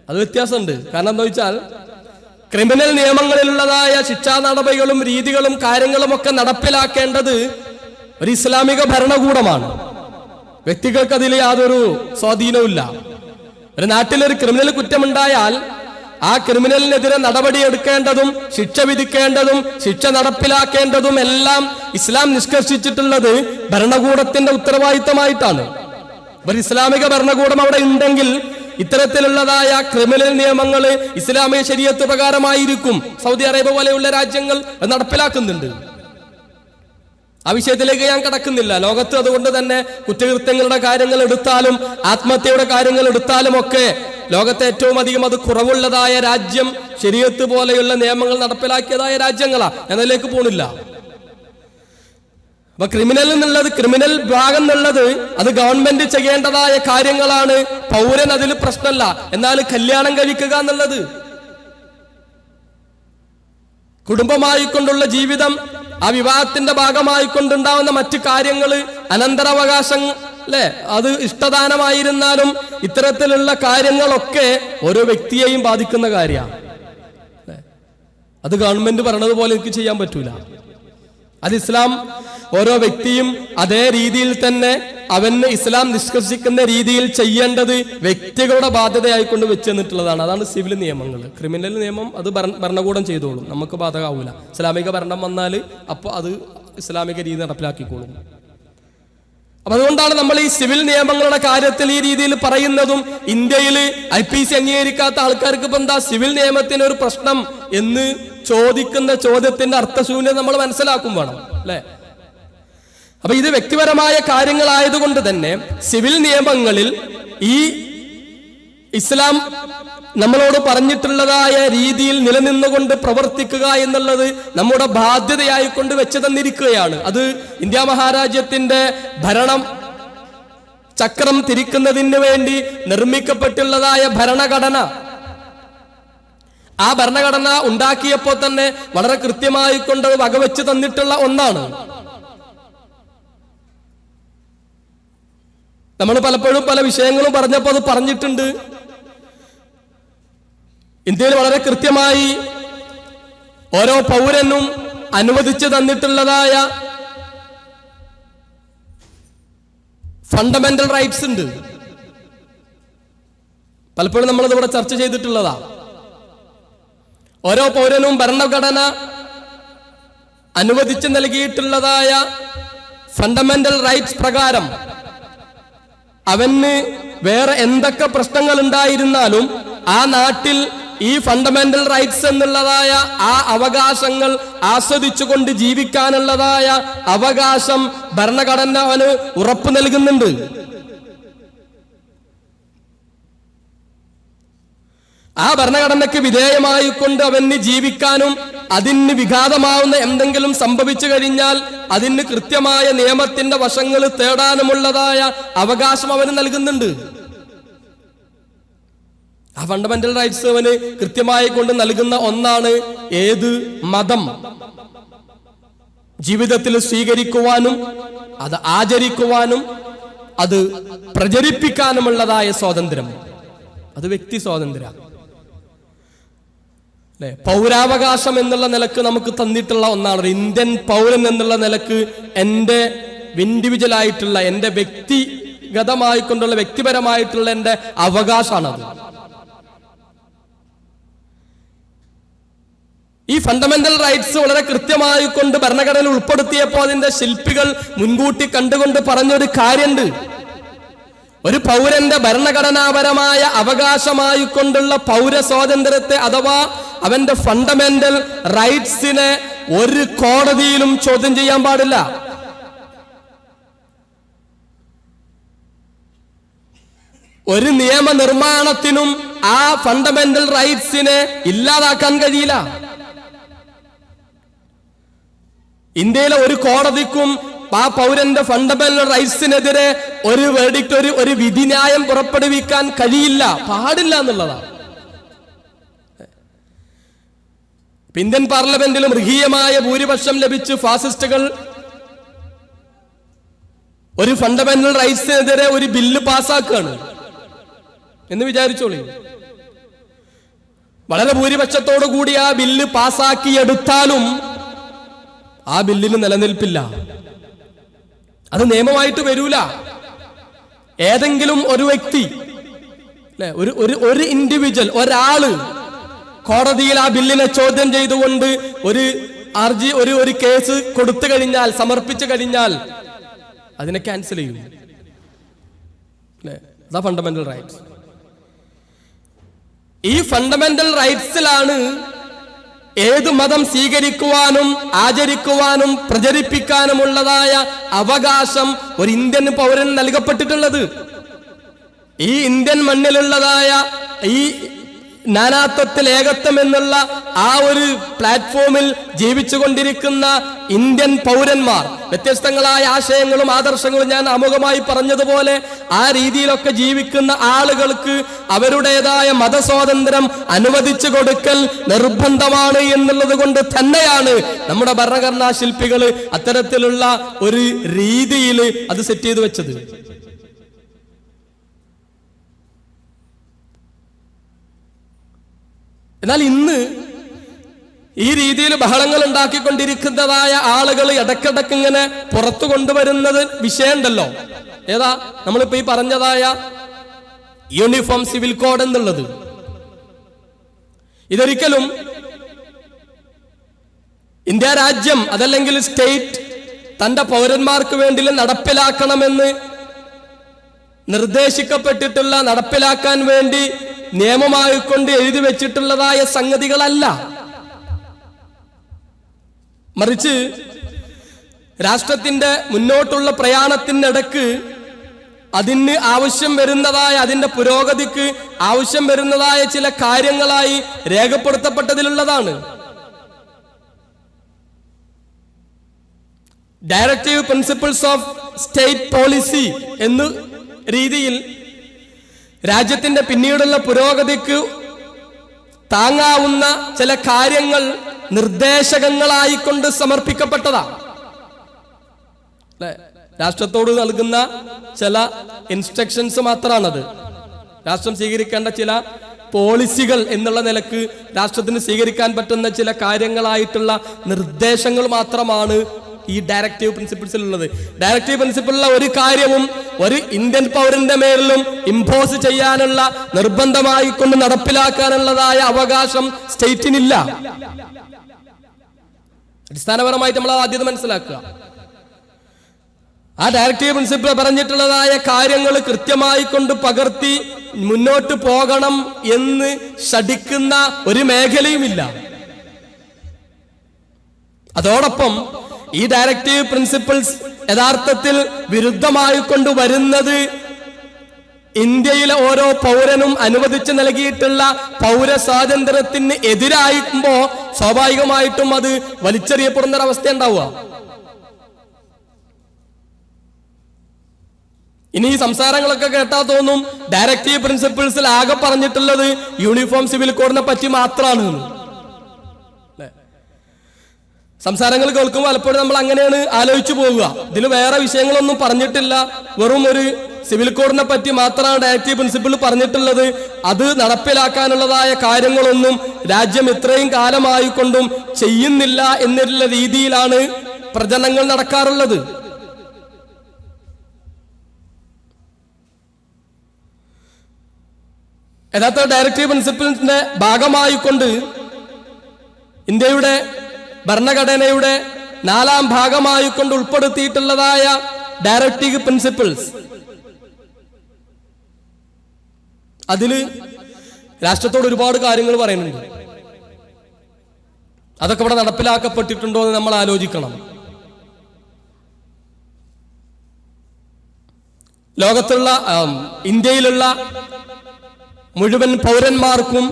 അത് വ്യത്യാസമുണ്ട്. കാരണം എന്താ വെച്ചാൽ ക്രിമിനൽ നിയമങ്ങളിലുള്ളതായ ശിക്ഷാ നടപടികളും രീതികളും കാര്യങ്ങളും ഒക്കെ നടപ്പിലാക്കേണ്ടത് ഒരു ഇസ്ലാമിക ഭരണകൂടമാണ്. വ്യക്തികൾക്ക് അതിൽ യാതൊരു സ്വാധീനവുമില്ല. ഒരു നാട്ടിലൊരു ക്രിമിനൽ കുറ്റമുണ്ടായാൽ ആ ക്രിമിനലിനെതിരെ നടപടിയെടുക്കേണ്ടതും ശിക്ഷ വിധിക്കേണ്ടതും ശിക്ഷ നടപ്പിലാക്കേണ്ടതും എല്ലാം ഇസ്ലാം നിഷ്കർഷിച്ചിട്ടുള്ളത് ഭരണകൂടത്തിന്റെ ഉത്തരവാദിത്തമായിട്ടാണ്. ഒരു ഇസ്ലാമിക ഭരണകൂടം അവിടെ ഉണ്ടെങ്കിൽ ഇത്തരത്തിലുള്ളതായ ക്രിമിനൽ നിയമങ്ങൾ ഇസ്ലാമിക ശരീഅത്ത് പ്രകാരമായിരിക്കും. സൗദി അറേബ്യ പോലെയുള്ള രാജ്യങ്ങൾ നടപ്പിലാക്കുന്നുണ്ട്. ആ വിഷയത്തിലേക്ക് ഞാൻ കടക്കുന്നില്ല. ലോകത്ത് അതുകൊണ്ട് തന്നെ കുറ്റകൃത്യങ്ങളുടെ കാര്യങ്ങൾ എടുത്താലും ആത്മഹത്യയുടെ കാര്യങ്ങൾ എടുത്താലും ഒക്കെ ലോകത്തെ ഏറ്റവും അധികം അത് കുറവുള്ളതായ രാജ്യം ശരീഅത്ത് പോലെയുള്ള നിയമങ്ങൾ നടപ്പിലാക്കിയതായ രാജ്യങ്ങളാ. ഞാൻ അതിലേക്ക് പോണില്ല. അപ്പൊ ക്രിമിനൽ എന്നുള്ളത്, ക്രിമിനൽ ഭാഗം എന്നുള്ളത് അത് ഗവൺമെന്റ് ചെയ്യേണ്ടതായ കാര്യങ്ങളാണ്. പൗരൻ അതിൽ പ്രശ്നമല്ല. എന്നാൽ കല്യാണം കഴിക്കുക എന്നുള്ളത്, കുടുംബമായിക്കൊണ്ടുള്ള ജീവിതം, ആ വിവാഹത്തിന്റെ ഭാഗമായിക്കൊണ്ടുണ്ടാവുന്ന മറ്റു കാര്യങ്ങള്, അനന്തരാവകാശം അല്ലെ, അത് ഇഷ്ടദാനമായിരുന്നാലും ഇത്തരത്തിലുള്ള കാര്യങ്ങളൊക്കെ ഓരോ വ്യക്തിയെയും ബാധിക്കുന്ന കാര്യമാണ്. അത് ഗവൺമെന്റ് പറഞ്ഞതുപോലെ എനിക്ക് ചെയ്യാൻ പറ്റൂല. അത് ഇസ്ലാം ഓരോ വ്യക്തിയും അതേ രീതിയിൽ തന്നെ അവന് ഇസ്ലാം നിഷ്കർഷിക്കുന്ന രീതിയിൽ ചെയ്യേണ്ടത് വ്യക്തികളുടെ ബാധ്യതയായിക്കൊണ്ട് വെച്ച് തന്നിട്ടുള്ളതാണ്. അതാണ് സിവിൽ നിയമങ്ങൾ. ക്രിമിനൽ നിയമം അത് ഭരണകൂടം ചെയ്തോളും, നമുക്ക് ബാധകമാവൂല. ഇസ്ലാമിക ഭരണം വന്നാൽ അപ്പോൾ അത് ഇസ്ലാമിക രീതി നടപ്പിലാക്കിക്കോളും. അപ്പൊ അതുകൊണ്ടാണ് നമ്മൾ ഈ സിവിൽ നിയമങ്ങളുടെ കാര്യത്തിൽ ഈ രീതിയിൽ പറയുന്നതും. ഇന്ത്യയിൽ IPC അംഗീകരിക്കാത്ത ആൾക്കാർക്ക് ഇപ്പൊ എന്താ സിവിൽ നിയമത്തിന് ഒരു പ്രശ്നം എന്ന് ചോദിക്കുന്ന ചോദ്യത്തിന്റെ അർത്ഥശൂന്യത നമ്മൾ മനസ്സിലാക്കും വേണം അല്ലെ? അപ്പൊ ഇത് വ്യക്തിപരമായ കാര്യങ്ങളായതുകൊണ്ട് തന്നെ സിവിൽ നിയമങ്ങളിൽ ഈ ഇസ്ലാം നമ്മളോട് പറഞ്ഞിട്ടുള്ളതായ രീതിയിൽ നിലനിന്നുകൊണ്ട് പ്രവർത്തിക്കുക എന്നുള്ളത് നമ്മുടെ ബാധ്യതയായിക്കൊണ്ട് വെച്ച് തന്നിരിക്കുകയാണ്. അത് ഇന്ത്യ മഹാരാജ്യത്തിന്റെ ഭരണം ചക്രം തിരിക്കുന്നതിന് വേണ്ടി നിർമ്മിക്കപ്പെട്ടുള്ളതായ ഭരണഘടന, ആ ഭരണഘടന ഉണ്ടാക്കിയപ്പോൾ തന്നെ വളരെ കൃത്യമായിക്കൊണ്ട് വകവെച്ച് തന്നിട്ടുള്ള ഒന്നാണ്. നമ്മൾ പലപ്പോഴും പല വിഷയങ്ങളും പറഞ്ഞപ്പോൾ അത് പറഞ്ഞിട്ടുണ്ട്. ഇന്ത്യയിൽ വളരെ കൃത്യമായി ഓരോ പൗരനും അനുവദിച്ചു തന്നിട്ടുള്ളതായ ഫണ്ടമെന്റൽ റൈറ്റ്സ് ഉണ്ട്. പലപ്പോഴും നമ്മളത് ഇവിടെ ചർച്ച ചെയ്തിട്ടുള്ളതാ. ഓരോ പൗരനും ഭരണഘടന അനുവദിച്ചു നൽകിയിട്ടുള്ളതായ ഫണ്ടമെന്റൽ റൈറ്റ്സ് പ്രകാരം അവന് വേറെ എന്തൊക്കെ പ്രശ്നങ്ങൾ ഉണ്ടായിരുന്നാലും ആ നാട്ടിൽ ഈ ഫണ്ടമെന്റൽ റൈറ്റ്സ് എന്നുള്ളതായ ആ അവകാശങ്ങൾ ആസ്വദിച്ചുകൊണ്ട് ജീവിക്കാനുള്ളതായ അവകാശം ഭരണഘടന അവന് ഉറപ്പു നൽകുന്നുണ്ട്. ആ ഭരണഘടനയ്ക്ക് വിധേയമായിക്കൊണ്ട് അവന് ജീവിക്കാനും അതിന് വിഘാതമാവുന്ന എന്തെങ്കിലും സംഭവിച്ചു കഴിഞ്ഞാൽ അതിന് കൃത്യമായ നിയമത്തിന്റെ വശങ്ങൾ തേടാനുമുള്ളതായ അവകാശം അവന് നൽകുന്നുണ്ട്. ആ ഫണ്ടമെന്റൽ റൈറ്റ്സ് അവന് കൃത്യമായി കൊണ്ട് നൽകുന്ന ഒന്നാണ് ഏത് മതം ജീവിതത്തിൽ സ്വീകരിക്കുവാനും അത് ആചരിക്കുവാനും അത് പ്രചരിപ്പിക്കാനുമുള്ളതായ സ്വാതന്ത്ര്യം. അത് വ്യക്തി സ്വാതന്ത്ര്യം അല്ലെ? പൗരാവകാശം എന്നുള്ള നിലക്ക് നമുക്ക് തന്നിട്ടുള്ള ഒന്നാണ്. ഒരു ഇന്ത്യൻ പൗരൻ എന്നുള്ള നിലക്ക് എൻ്റെ ഇൻഡിവിജ്വൽ ആയിട്ടുള്ള എൻ്റെ വ്യക്തിഗതമായിക്കൊണ്ടുള്ള വ്യക്തിപരമായിട്ടുള്ള എൻ്റെ അവകാശമാണത്. ഈ ഫണ്ടമെന്റൽ റൈറ്റ്സ് വളരെ കൃത്യമായിക്കൊണ്ട് ഭരണഘടനയിൽ ഉൾപ്പെടുത്തിയപ്പോൾ അതിന്റെ ശില്പികൾ മുൻകൂട്ടി കണ്ടുകൊണ്ട് പറഞ്ഞൊരു കാര്യമുണ്ട്. ഒരു പൗരന്റെ ഭരണഘടനാപരമായ അവകാശമായിക്കൊണ്ടുള്ള പൗരസ്വാതന്ത്ര്യത്തെ അഥവാ അവന്റെ ഫണ്ടമെന്റൽ റൈറ്റ്സിനെ ഒരു കോടതിയിലും ചോദ്യം ചെയ്യാൻ പാടില്ല. ഒരു നിയമനിർമ്മാണത്തിനും ആ ഫണ്ടമെന്റൽ റൈറ്റ്സിനെ ഇല്ലാതാക്കാൻ കഴിയില്ല. ഇന്ത്യയിലെ ഒരു കോടതിക്കും ആ പൗരന്റെ ഫണ്ടമെന്റൽ റൈറ്റ്സിനെതിരെ ഒരു വെർഡിക്റ്റ്, ഒരു വിധിന്യായം പുറപ്പെടുവിക്കാൻ കഴിയില്ല, പാടില്ല എന്നുള്ളതാണ്. ഇന്ത്യൻ പാർലമെന്റിൽ മൃഗീയമായ ഭൂരിപക്ഷം ലഭിച്ച് ഫാസിസ്റ്റുകൾ ഒരു ഫണ്ടമെന്റൽ റൈറ്റ്സിനെതിരെ ഒരു ബില്ല് പാസ്സാക്കുകയാണ് എന്ന് വിചാരിച്ചോളൂ. വളരെ ഭൂരിപക്ഷത്തോടു കൂടി ആ ബില്ല് പാസ്സാക്കിയെടുത്താലും ആ ബില്ലിന് നിലനിൽപ്പില്ല, അത് നിയമമായിട്ട് വരൂല. ഏതെങ്കിലും ഒരു വ്യക്തി, അല്ലെ, ഒരു ഇൻഡിവിജ്വൽ, ഒരാള് കോടതിയിൽ ആ ബില്ലിനെ ചോദ്യം ചെയ്തുകൊണ്ട് ഒരു കേസ് കൊടുത്തു കഴിഞ്ഞാൽ, സമർപ്പിച്ചു കഴിഞ്ഞാൽ അതിനെ ക്യാൻസൽ ചെയ്യും. അതാ ഫണ്ടമെന്റൽ റൈറ്റ്സ്. ഈ ഫണ്ടമെന്റൽ റൈറ്റ്സിലാണ് ഏത് മതം സ്വീകരിക്കുവാനും ആചരിക്കുവാനും പ്രചരിപ്പിക്കാനുമുള്ളതായ അവകാശം ഒരു ഇന്ത്യൻ പൗരൻ നൽകപ്പെട്ടിട്ടുള്ളത്. ഈ ഇന്ത്യൻ മണ്ണിലുള്ളതായ ഈ നാനാത്വത്തിൽ ഏകത്വം എന്നുള്ള ആ ഒരു പ്ലാറ്റ്ഫോമിൽ ജീവിച്ചുകൊണ്ടിരിക്കുന്ന ഇന്ത്യൻ പൗരന്മാർ, വ്യത്യസ്തങ്ങളായ ആശയങ്ങളും ആദർശങ്ങളും ഞാൻ ആമുഖമായി പറഞ്ഞതുപോലെ ആ രീതിയിലൊക്കെ ജീവിക്കുന്ന ആളുകൾക്ക് അവരുടേതായ മതസ്വാതന്ത്ര്യം അനുവദിച്ചു കൊടുക്കൽ നിർബന്ധമാണ് എന്നുള്ളത് കൊണ്ട് തന്നെയാണ് നമ്മുടെ ഭരണഘടനാ ശില്പികൾ അത്തരത്തിലുള്ള ഒരു രീതിയിൽ അത് സെറ്റ് ചെയ്തു വെച്ചത്. എന്നാൽ ഇന്ന് ഈ രീതിയിൽ ബഹളങ്ങൾ ഉണ്ടാക്കിക്കൊണ്ടിരിക്കുന്നതായ ആളുകൾ ഇടക്കിടക്ക് ഇങ്ങനെ പുറത്തു കൊണ്ടുവരുന്നത് വിഷയമുണ്ടല്ലോ. ഏതാ? നമ്മളിപ്പോ ഈ പറഞ്ഞതായ യൂണിഫോം സിവിൽ കോഡ് എന്നുള്ളത്. ഇതൊരിക്കലും ഇന്ത്യ രാജ്യം അതല്ലെങ്കിൽ സ്റ്റേറ്റ് തന്റെ പൗരന്മാർക്ക് വേണ്ടി നടപ്പിലാക്കണമെന്ന് നിർദ്ദേശിക്കപ്പെട്ടിട്ടുള്ള, നടപ്പിലാക്കാൻ വേണ്ടി നിയമമായിക്കൊണ്ട് എഴുതി വെച്ചിട്ടുള്ളതായ സംഗതികളല്ല. മറിച്ച് രാഷ്ട്രത്തിന്റെ മുന്നോട്ടുള്ള പ്രയാണത്തിനിടക്ക് അതിന് ആവശ്യം വരുന്നതായ, അതിന്റെ പുരോഗതിക്ക് ആവശ്യം വരുന്നതായ ചില കാര്യങ്ങളായി രേഖപ്പെടുത്തപ്പെട്ടതിലുള്ളതാണ്. Directive principles of state policy എന്ന രീതിയിൽ രാജ്യത്തിന്റെ പിന്നീടുള്ള പുരോഗതിക്ക് താങ്ങാവുന്ന ചില കാര്യങ്ങൾ നിർദ്ദേശകങ്ങളായിക്കൊണ്ട് സമർപ്പിക്കപ്പെട്ടതാണ്. രാഷ്ട്രത്തോട് നൽകുന്ന ചില ഇൻസ്ട്രക്ഷൻസ് മാത്രമാണത്. രാഷ്ട്രം സ്വീകരിക്കേണ്ട ചില പോളിസികൾ എന്നുള്ള നിലക്ക് രാഷ്ട്രത്തിന് സ്വീകരിക്കാൻ പറ്റുന്ന ചില കാര്യങ്ങളായിട്ടുള്ള നിർദ്ദേശങ്ങൾ മാത്രമാണ് ഈ ഡയറക്റ്റീവ് പ്രിൻസിപ്പിൾസിലുള്ളത്. ഡയറക്റ്റീവ് പ്രിൻസിപ്പിളിലുള്ള ഒരു കാര്യവും ഒരു ഇന്ത്യൻ പൗരന്റെ മേലിലും ഇമ്പോസ് ചെയ്യാനുള്ള, നിർബന്ധമായി കൊണ്ട് നടപ്പിലാക്കാനുള്ളതായ അവകാശം സ്റ്റേറ്റിനില്ല. അടിസ്ഥാനപരമായിട്ട് നമ്മൾ ആദ്യം മനസ്സിലാക്കുക. ആ ഡയറക്റ്റീവ് പ്രിൻസിപ്പിൾ പറഞ്ഞിട്ടുള്ളതായ കാര്യങ്ങൾ കൃത്യമായി കൊണ്ട് പകർത്തി മുന്നോട്ട് പോകണം എന്ന് ശഠിക്കുന്ന ഒരു മേഖലയുമില്ല. അതോടൊപ്പം ഈ ഡയറക്റ്റീവ് പ്രിൻസിപ്പിൾസ് യഥാർത്ഥത്തിൽ വിരുദ്ധമായി കൊണ്ട് വരുന്നത് ഇന്ത്യയിലെ ഓരോ പൗരനും അനുവദിച്ചു നൽകിയിട്ടുള്ള പൗരസ്വാതന്ത്ര്യത്തിന് എതിരായിരിക്കുമ്പോ സ്വാഭാവികമായിട്ടും അത് വലിച്ചെറിയപ്പെടുന്ന ഒരവസ്ഥ ഉണ്ടാവുക. ഇനി ഈ സംസാരങ്ങളൊക്കെ കേട്ടാൽ തോന്നും ഡയറക്റ്റീവ് പ്രിൻസിപ്പിൾസിൽ ആകെ പറഞ്ഞിട്ടുള്ളത് യൂണിഫോം സിവിൽ കോഡിനെ പറ്റി മാത്രമാണ്. സംസാരങ്ങൾ കേൾക്കുമ്പോൾ പലപ്പോഴും നമ്മൾ അങ്ങനെയാണ് ആലോചിച്ചു പോവുക. ഇതിൽ വേറെ വിഷയങ്ങളൊന്നും പറഞ്ഞിട്ടില്ല, വെറും ഒരു സിവിൽ കോഡിനെ പറ്റി മാത്രമാണ് ഡയറക്റ്റീവ് പ്രിൻസിപ്പിൾ പറഞ്ഞിട്ടുള്ളത്. അത് നടപ്പിലാക്കാനുള്ളതായ കാര്യങ്ങളൊന്നും രാജ്യം ഇത്രയും കാലമായിക്കൊണ്ടും ചെയ്യുന്നില്ല എന്നുള്ള രീതിയിലാണ് പ്രചരണങ്ങൾ നടക്കാറുള്ളത്. യഥാർത്ഥ ഡയറക്റ്റീവ് പ്രിൻസിപ്പിളിന്റെ ഭാഗമായിക്കൊണ്ട് ഇന്ത്യയുടെ ഭരണഘടനയുടെ 4-ാം ഭാഗമായിക്കൊണ്ട് ഉൾപ്പെടുത്തിയിട്ടുള്ളതായ ഡയറക്റ്റീവ് പ്രിൻസിപ്പിൾസ്, അതില് രാഷ്ട്രത്തോട് ഒരുപാട് കാര്യങ്ങൾ പറയുന്നുണ്ട്. അതൊക്കെ ഇവിടെ നടപ്പിലാക്കപ്പെട്ടിട്ടുണ്ടോ എന്ന് നമ്മൾ ആലോചിക്കണം. ലോകത്തുള്ള, ഇന്ത്യയിലുള്ള മുഴുവൻ പൗരന്മാർക്കും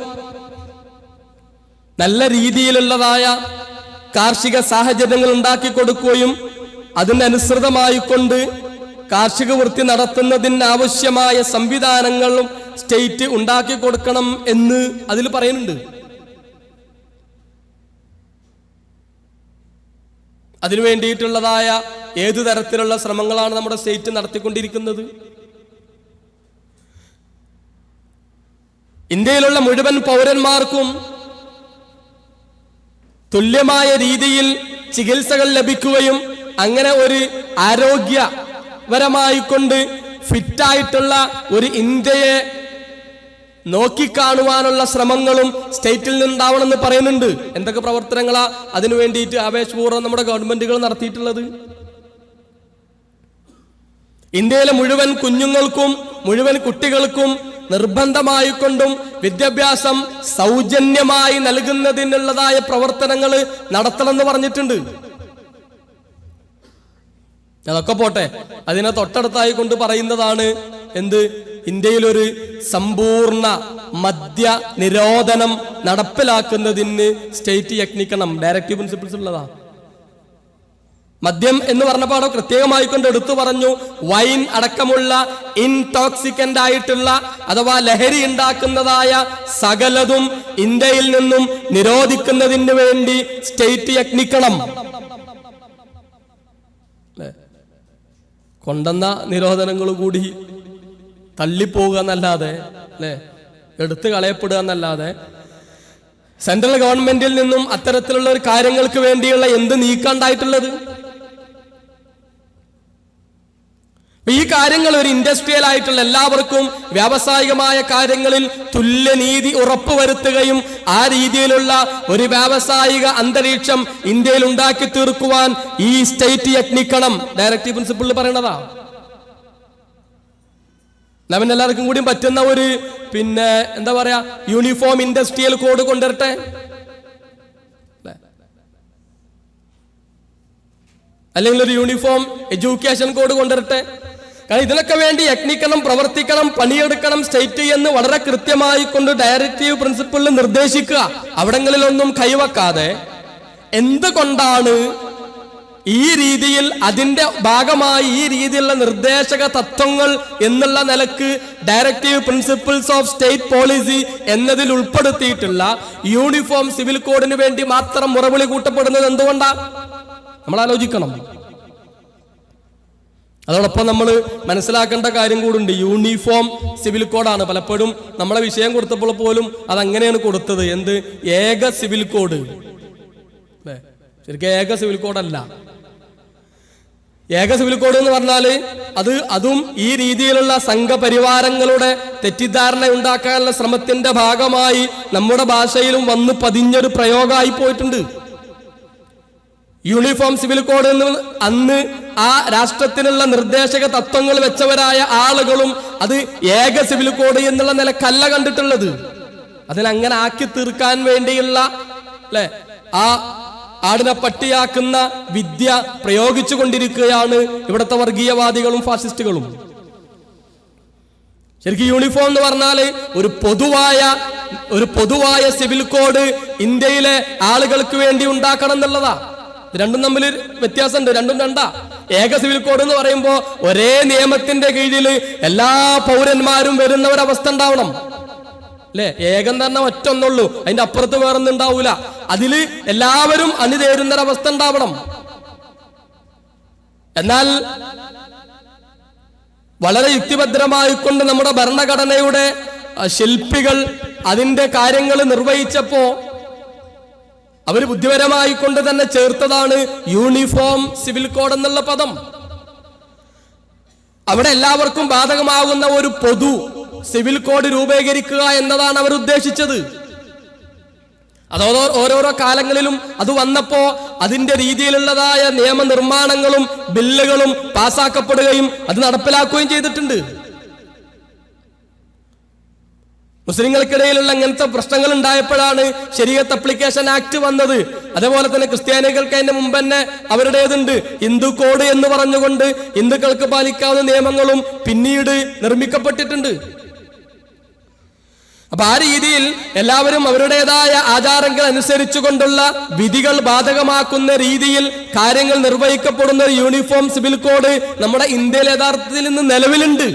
നല്ല രീതിയിലുള്ളതായ കാർഷിക സാഹചര്യങ്ങൾ ഉണ്ടാക്കി കൊടുക്കുകയും അതിനനുസൃതമായിക്കൊണ്ട് കാർഷിക വൃത്തി നടത്തുന്നതിനാവശ്യമായ സംവിധാനങ്ങളും സ്റ്റേറ്റ് ഉണ്ടാക്കി കൊടുക്കണം എന്ന് അതിൽ പറയുന്നുണ്ട്. അതിനു വേണ്ടിയിട്ടുള്ളതായ ഏതു തരത്തിലുള്ള ശ്രമങ്ങളാണ് നമ്മുടെ സ്റ്റേറ്റ് നടത്തിക്കൊണ്ടിരിക്കുന്നത്? ഇന്ത്യയിലുള്ള മുഴുവൻ പൗരന്മാർക്കും തുല്യമായ രീതിയിൽ ചികിത്സകൾ ലഭിക്കുകയും അങ്ങനെ ഒരു ആരോഗ്യപരമായിക്കൊണ്ട് ഫിറ്റായിട്ടുള്ള ഒരു ഇന്ത്യയെ നോക്കിക്കാണുവാനുള്ള ശ്രമങ്ങളും സ്റ്റേറ്റിൽ നിന്നുണ്ടാവണമെന്ന് പറയുന്നുണ്ട്. എന്തൊക്കെ പ്രവർത്തനങ്ങളാ അതിനു വേണ്ടിയിട്ട് ആവേശപൂർവ്വം നമ്മുടെ ഗവൺമെന്റുകൾ നടത്തിയിട്ടുള്ളത്? ഇന്ത്യയിലെ മുഴുവൻ കുഞ്ഞുങ്ങൾക്കും മുഴുവൻ കുട്ടികൾക്കും നിർബന്ധമായിക്കൊണ്ടും വിദ്യാഭ്യാസം സൗജന്യമായി നൽകുന്നതിനുള്ളതായ പ്രവർത്തനങ്ങൾ നടത്തണമെന്ന് പറഞ്ഞിട്ടുണ്ട്. അതൊക്കെ പോട്ടെ, അതിനെ തൊട്ടടുത്തായി കൊണ്ട് പറയുന്നതാണ് എന്ത്? ഇന്ത്യയിലൊരു സമ്പൂർണ്ണ മദ്യ നിരോധനം നടപ്പിലാക്കുന്നതിന് സ്റ്റേറ്റ് യത്നിക്കണം. ഡയറക്റ്റീവ് പ്രിൻസിപ്പിൾസ് ഉള്ളതാ. മദ്യം എന്ന് പറഞ്ഞപ്പോൾ അവിടെ പ്രത്യേകമായി കൊണ്ട് എടുത്തു പറഞ്ഞു, വൈൻ അടക്കമുള്ള ഇൻടോക്സിക്കന്റ് ആയിട്ടുള്ള അഥവാ ലഹരി ഉണ്ടാക്കുന്നതായ സകലതും ഇന്ത്യയിൽ നിന്നും നിരോധിക്കുന്നതിന് വേണ്ടി സ്റ്റേറ്റ് യത്നിക്കണം. കൊണ്ടുവന്ന നിരോധനങ്ങൾ കൂടി തള്ളിപ്പോവുക എന്നല്ലാതെ, അല്ലെ, എടുത്തു കളയപ്പെടുക എന്നല്ലാതെ സെൻട്രൽ ഗവൺമെന്റിൽ നിന്നും അത്തരത്തിലുള്ള ഒരു കാര്യങ്ങൾക്ക് വേണ്ടിയുള്ള എന്ത് നീക്കണ്ടായിട്ടുള്ളത്? ഈ കാര്യങ്ങൾ ഒരു ഇൻഡസ്ട്രിയൽ ആയിട്ടുള്ള എല്ലാവർക്കും വ്യാവസായികമായ കാര്യങ്ങളിൽ തുല്യനീതി ഉറപ്പുവരുത്തുകയും ആ രീതിയിലുള്ള ഒരു വ്യാവസായിക അന്തരീക്ഷം ഇന്ത്യയിൽ ഉണ്ടാക്കി തീർക്കുവാൻ ഈ സ്റ്റേറ്റ് യത്നിക്കണം. ഡയറക്റ്റീവ് പ്രിൻസിപ്പിളിൽ പറയണതാ. നമ്മൻ എല്ലാവർക്കും കൂടി പറ്റുന്ന ഒരു എന്താ പറയാ യൂണിഫോം ഇൻഡസ്ട്രിയൽ കോഡ് കൊണ്ടുവരട്ടെ. അല്ലെങ്കിൽ ഒരു യൂണിഫോം എഡ്യൂക്കേഷൻ കോഡ് കൊണ്ടുവരട്ടെ. കാരണം ഇതിനൊക്കെ വേണ്ടി യത്നിക്കണം, പ്രവർത്തിക്കണം, പണിയെടുക്കണം സ്റ്റേറ്റ് എന്ന് വളരെ കൃത്യമായി കൊണ്ട് ഡയറക്റ്റീവ് പ്രിൻസിപ്പിളിൽ നിർദ്ദേശിക്കുക. അവിടങ്ങളിലൊന്നും കൈവെക്കാതെ എന്തുകൊണ്ടാണ് ഈ രീതിയിൽ അതിന്റെ ഭാഗമായി ഈ രീതിയിലുള്ള നിർദ്ദേശക തത്വങ്ങൾ എന്നുള്ള നിലക്ക് directive principles of state policy എന്നതിൽ ഉൾപ്പെടുത്തിയിട്ടുള്ള യൂണിഫോം സിവിൽ കോഡിന് വേണ്ടി മാത്രം മുറവിളി കൂട്ടപ്പെടുന്നത് എന്തുകൊണ്ടാ? നമ്മൾ ആലോചിക്കണം. അതോടൊപ്പം നമ്മൾ മനസ്സിലാക്കേണ്ട കാര്യം കൂടുണ്ട്. യൂണിഫോം സിവിൽ കോഡാണ്. പലപ്പോഴും നമ്മളെ വിഷയം കൊടുത്തപ്പോൾ പോലും അതങ്ങനെയാണ് കൊടുത്തത്. എന്ത്? ഏക സിവിൽ കോഡ്. അല്ലേ? ശരിക്കും ഏക സിവിൽ കോഡല്ല. ഏക സിവിൽ കോഡ് എന്ന് പറഞ്ഞാൽ അതും ഈ രീതിയിലുള്ള സംഘപരിവാരങ്ങളുടെ തെറ്റിദ്ധാരണ ഉണ്ടാക്കാനുള്ള ശ്രമത്തിന്റെ ഭാഗമായി നമ്മുടെ ഭാഷയിലും വന്ന് പതിഞ്ഞൊരു പ്രയോഗമായി പോയിട്ടുണ്ട്. യൂണിഫോം സിവിൽ കോഡ് എന്ന് അന്ന് ആ രാഷ്ട്രത്തിനുള്ള നിർദ്ദേശക തത്വങ്ങൾ വെച്ചവരായ ആളുകളും അത് ഏക സിവിൽ കോഡ് എന്നുള്ള നിലക്കല്ല കണ്ടിട്ടുള്ളത്. അതിനങ്ങനെ ആക്കി തീർക്കാൻ വേണ്ടിയുള്ള അല്ലെ ആ ആടിനെ പട്ടിയാക്കുന്ന വിദ്യ പ്രയോഗിച്ചു കൊണ്ടിരിക്കുകയാണ് ഇവിടുത്തെ വർഗീയവാദികളും ഫാസിസ്റ്റുകളും. ശരിക്കും യൂണിഫോം എന്ന് പറഞ്ഞാല് ഒരു പൊതുവായ സിവിൽ കോഡ് ഇന്ത്യയിലെ ആളുകൾക്ക് വേണ്ടി ഉണ്ടാക്കണം എന്നുള്ളതാ. രണ്ടും തമ്മിൽ വ്യത്യാസമുണ്ട്. രണ്ടും രണ്ടാ. ഏക സിവിൽ കോഡ് എന്ന് പറയുമ്പോൾ ഒരേ നിയമത്തിന്റെ കീഴിൽ എല്ലാ പൗരന്മാരും വരുന്ന ഒരവസ്ഥ ഉണ്ടാവണം. അല്ലെ? ഏകം തന്നെ ഒറ്റൊന്നുള്ളൂ, അതിന്റെ അപ്പുറത്ത് വേറൊന്നും ഉണ്ടാവൂല. അതില് എല്ലാവരും അണിതേരുന്നൊരവസ്ഥ ഉണ്ടാവണം. എന്നാൽ വളരെ യുക്തിഭദ്രമായിക്കൊണ്ട് നമ്മുടെ ഭരണഘടനയുടെ ശില്പികൾ അതിന്റെ കാര്യങ്ങൾ നിർവഹിച്ചപ്പോ അവര് ബുദ്ധിപരമായിക്കൊണ്ട് തന്നെ ചേർത്തതാണ് യൂണിഫോം സിവിൽ കോഡ് എന്നുള്ള പദം. അവിടെ എല്ലാവർക്കും ബാധകമാകുന്ന ഒരു പൊതു സിവിൽ കോഡ് രൂപീകരിക്കുക എന്നതാണ് അവർ ഉദ്ദേശിച്ചത്. അതോ ഓരോരോ കാലങ്ങളിലും അത് വന്നപ്പോ അതിന്റെ രീതിയിലുള്ളതായ നിയമനിർമ്മാണങ്ങളും ബില്ലുകളും പാസ്സാക്കപ്പെടുകയും അത് നടപ്പിലാക്കുകയും ചെയ്തിട്ടുണ്ട്. മുസ്ലിങ്ങൾക്കിടയിലുള്ള ഇങ്ങനത്തെ പ്രശ്നങ്ങൾ ഉണ്ടായപ്പോഴാണ് ശരീഅത്ത് അപ്ലിക്കേഷൻ ആക്ട് വന്നത്. അതേപോലെ തന്നെ ക്രിസ്ത്യാനികൾക്ക് അതിന്റെ മുമ്പ് തന്നെ അവരുടേതുണ്ട്. ഹിന്ദു കോഡ് എന്ന് പറഞ്ഞുകൊണ്ട് ഹിന്ദുക്കൾക്ക് പാലിക്കാവുന്ന നിയമങ്ങളും പിന്നീട് നിർമ്മിക്കപ്പെട്ടിട്ടുണ്ട്. അപ്പൊ ആ രീതിയിൽ എല്ലാവരും അവരുടേതായ ആചാരങ്ങൾ അനുസരിച്ചുകൊണ്ടുള്ള വിധികൾ ബാധകമാക്കുന്ന രീതിയിൽ കാര്യങ്ങൾ നിർവഹിക്കപ്പെടുന്ന ഒരു യൂണിഫോം സിവിൽ കോഡ് നമ്മുടെ ഇന്ത്യയിൽ യഥാർത്ഥത്തിൽ ഇന്ന് നിലവിലുണ്ട്.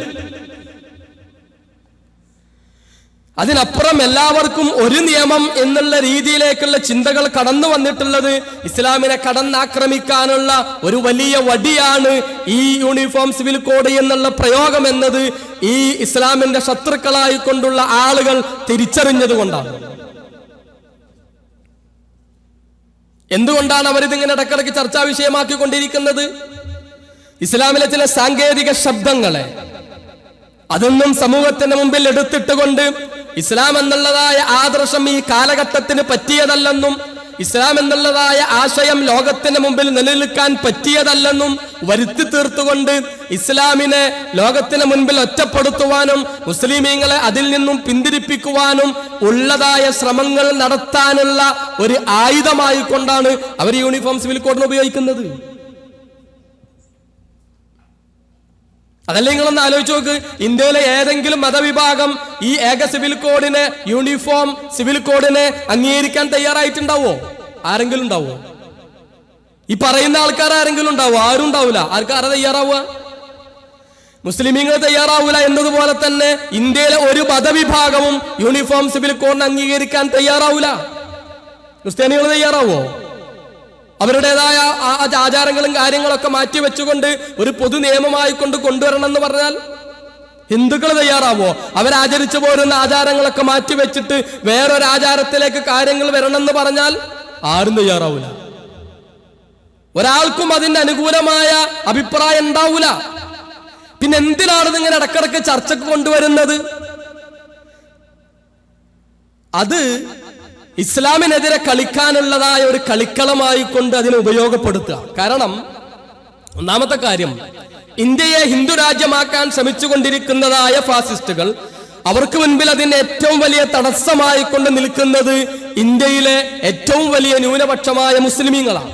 അതിനപ്പുറം എല്ലാവർക്കും ഒരു നിയമം എന്നുള്ള രീതിയിലേക്കുള്ള ചിന്തകൾ കടന്നു വന്നിട്ടുള്ളത് ഇസ്ലാമിനെ കടന്നാക്രമിക്കാനുള്ള ഒരു വലിയ വടിയാണ് ഈ യൂണിഫോം സിവിൽ കോഡ് എന്നുള്ള പ്രയോഗം എന്നത് ഈ ഇസ്ലാമിന്റെ ശത്രുക്കളായിക്കൊണ്ടുള്ള ആളുകൾ തിരിച്ചറിഞ്ഞതുകൊണ്ടാണ്. എന്തുകൊണ്ടാണ് അവരിതിങ്ങനെ ഇടക്കിടയ്ക്ക് ചർച്ചാ വിഷയമാക്കിക്കൊണ്ടിരിക്കുന്നത്? ഇസ്ലാമിലെ ചില സാങ്കേതിക ശബ്ദങ്ങളെ അതൊന്നും സമൂഹത്തിന്റെ മുമ്പിൽ എടുത്തിട്ടുകൊണ്ട് ഇസ്ലാം എന്നുള്ളതായ ആദർശം ഈ കാലഘട്ടത്തിന് പറ്റിയതല്ലെന്നും ഇസ്ലാം എന്നുള്ളതായ ആശയം ലോകത്തിന് മുമ്പിൽ നിലനിൽക്കാൻ പറ്റിയതല്ലെന്നും വരുത്തി തീർത്തുകൊണ്ട് ഇസ്ലാമിനെ ലോകത്തിന് മുൻപിൽ ഒറ്റപ്പെടുത്തുവാനും മുസ്ലിമീങ്ങളെ അതിൽ നിന്നും പിന്തിരിപ്പിക്കുവാനും ഉള്ളതായ ശ്രമങ്ങൾ നടത്താനുള്ള ഒരു ആയുധമായി കൊണ്ടാണ് അവർ യൂണിഫോം സിവിൽ കോഡിനെ ഉപയോഗിക്കുന്നത്. അതല്ല, നിങ്ങളൊന്ന് ആലോചിച്ച് നോക്ക്. ഇന്ത്യയിലെ ഏതെങ്കിലും മതവിഭാഗം ഈ ഏക സിവിൽ കോഡിനെ, യൂണിഫോം സിവിൽ കോഡിനെ അംഗീകരിക്കാൻ തയ്യാറായിട്ടുണ്ടാവോ? ആരെങ്കിലും ഉണ്ടാവോ? ഈ പറയുന്ന ആൾക്കാർ ആരെങ്കിലും ഉണ്ടാവോ? ആരും ഉണ്ടാവില്ല. ആർക്കാരാ തയ്യാറാവുക? മുസ്ലിമീങ്ങൾ തയ്യാറാവൂല എന്നതുപോലെ തന്നെ ഇന്ത്യയിലെ ഒരു മതവിഭാഗവും യൂണിഫോം സിവിൽ കോഡിനെ അംഗീകരിക്കാൻ തയ്യാറാവൂല. ക്രിസ്ത്യാനികൾ തയ്യാറാവോ? അവരുടേതായ ആചാരങ്ങളും കാര്യങ്ങളൊക്കെ മാറ്റിവെച്ചുകൊണ്ട് ഒരു പൊതു നിയമമായി കൊണ്ടുവരണം എന്ന് പറഞ്ഞാൽ ഹിന്ദുക്കൾ തയ്യാറാവോ? അവരാചരിച്ചു പോരുന്ന ആചാരങ്ങളൊക്കെ മാറ്റിവെച്ചിട്ട് വേറൊരു ആചാരത്തിലേക്ക് കാര്യങ്ങൾ വരണമെന്ന് പറഞ്ഞാൽ ആരും തയ്യാറാവൂല. ഒരാൾക്കും അതിന്റെ അനുകൂലമായ അഭിപ്രായം ഉണ്ടാവൂല. പിന്നെ എന്തിനാണ് ഇങ്ങനെ ഇടക്കിടക്ക് ചർച്ചക്ക് കൊണ്ടുവരുന്നത്? അത് ഇസ്ലാമിനെതിരെ കളിക്കാനുള്ളതായ ഒരു കളിക്കളമായി കൊണ്ട് അതിനെ ഉപയോഗപ്പെടുത്തുക. കാരണം ഒന്നാമത്തെ കാര്യം, ഇന്ത്യയെ ഹിന്ദു രാജ്യമാക്കാൻ ശ്രമിച്ചുകൊണ്ടിരിക്കുന്നതായ ഫാസിസ്റ്റുകൾ, അവർക്ക് മുൻപിൽ അതിന് ഏറ്റവും വലിയ തടസ്സമായി കൊണ്ട് നിൽക്കുന്നത് ഇന്ത്യയിലെ ഏറ്റവും വലിയ ന്യൂനപക്ഷമായ മുസ്ലിമീങ്ങളാണ്.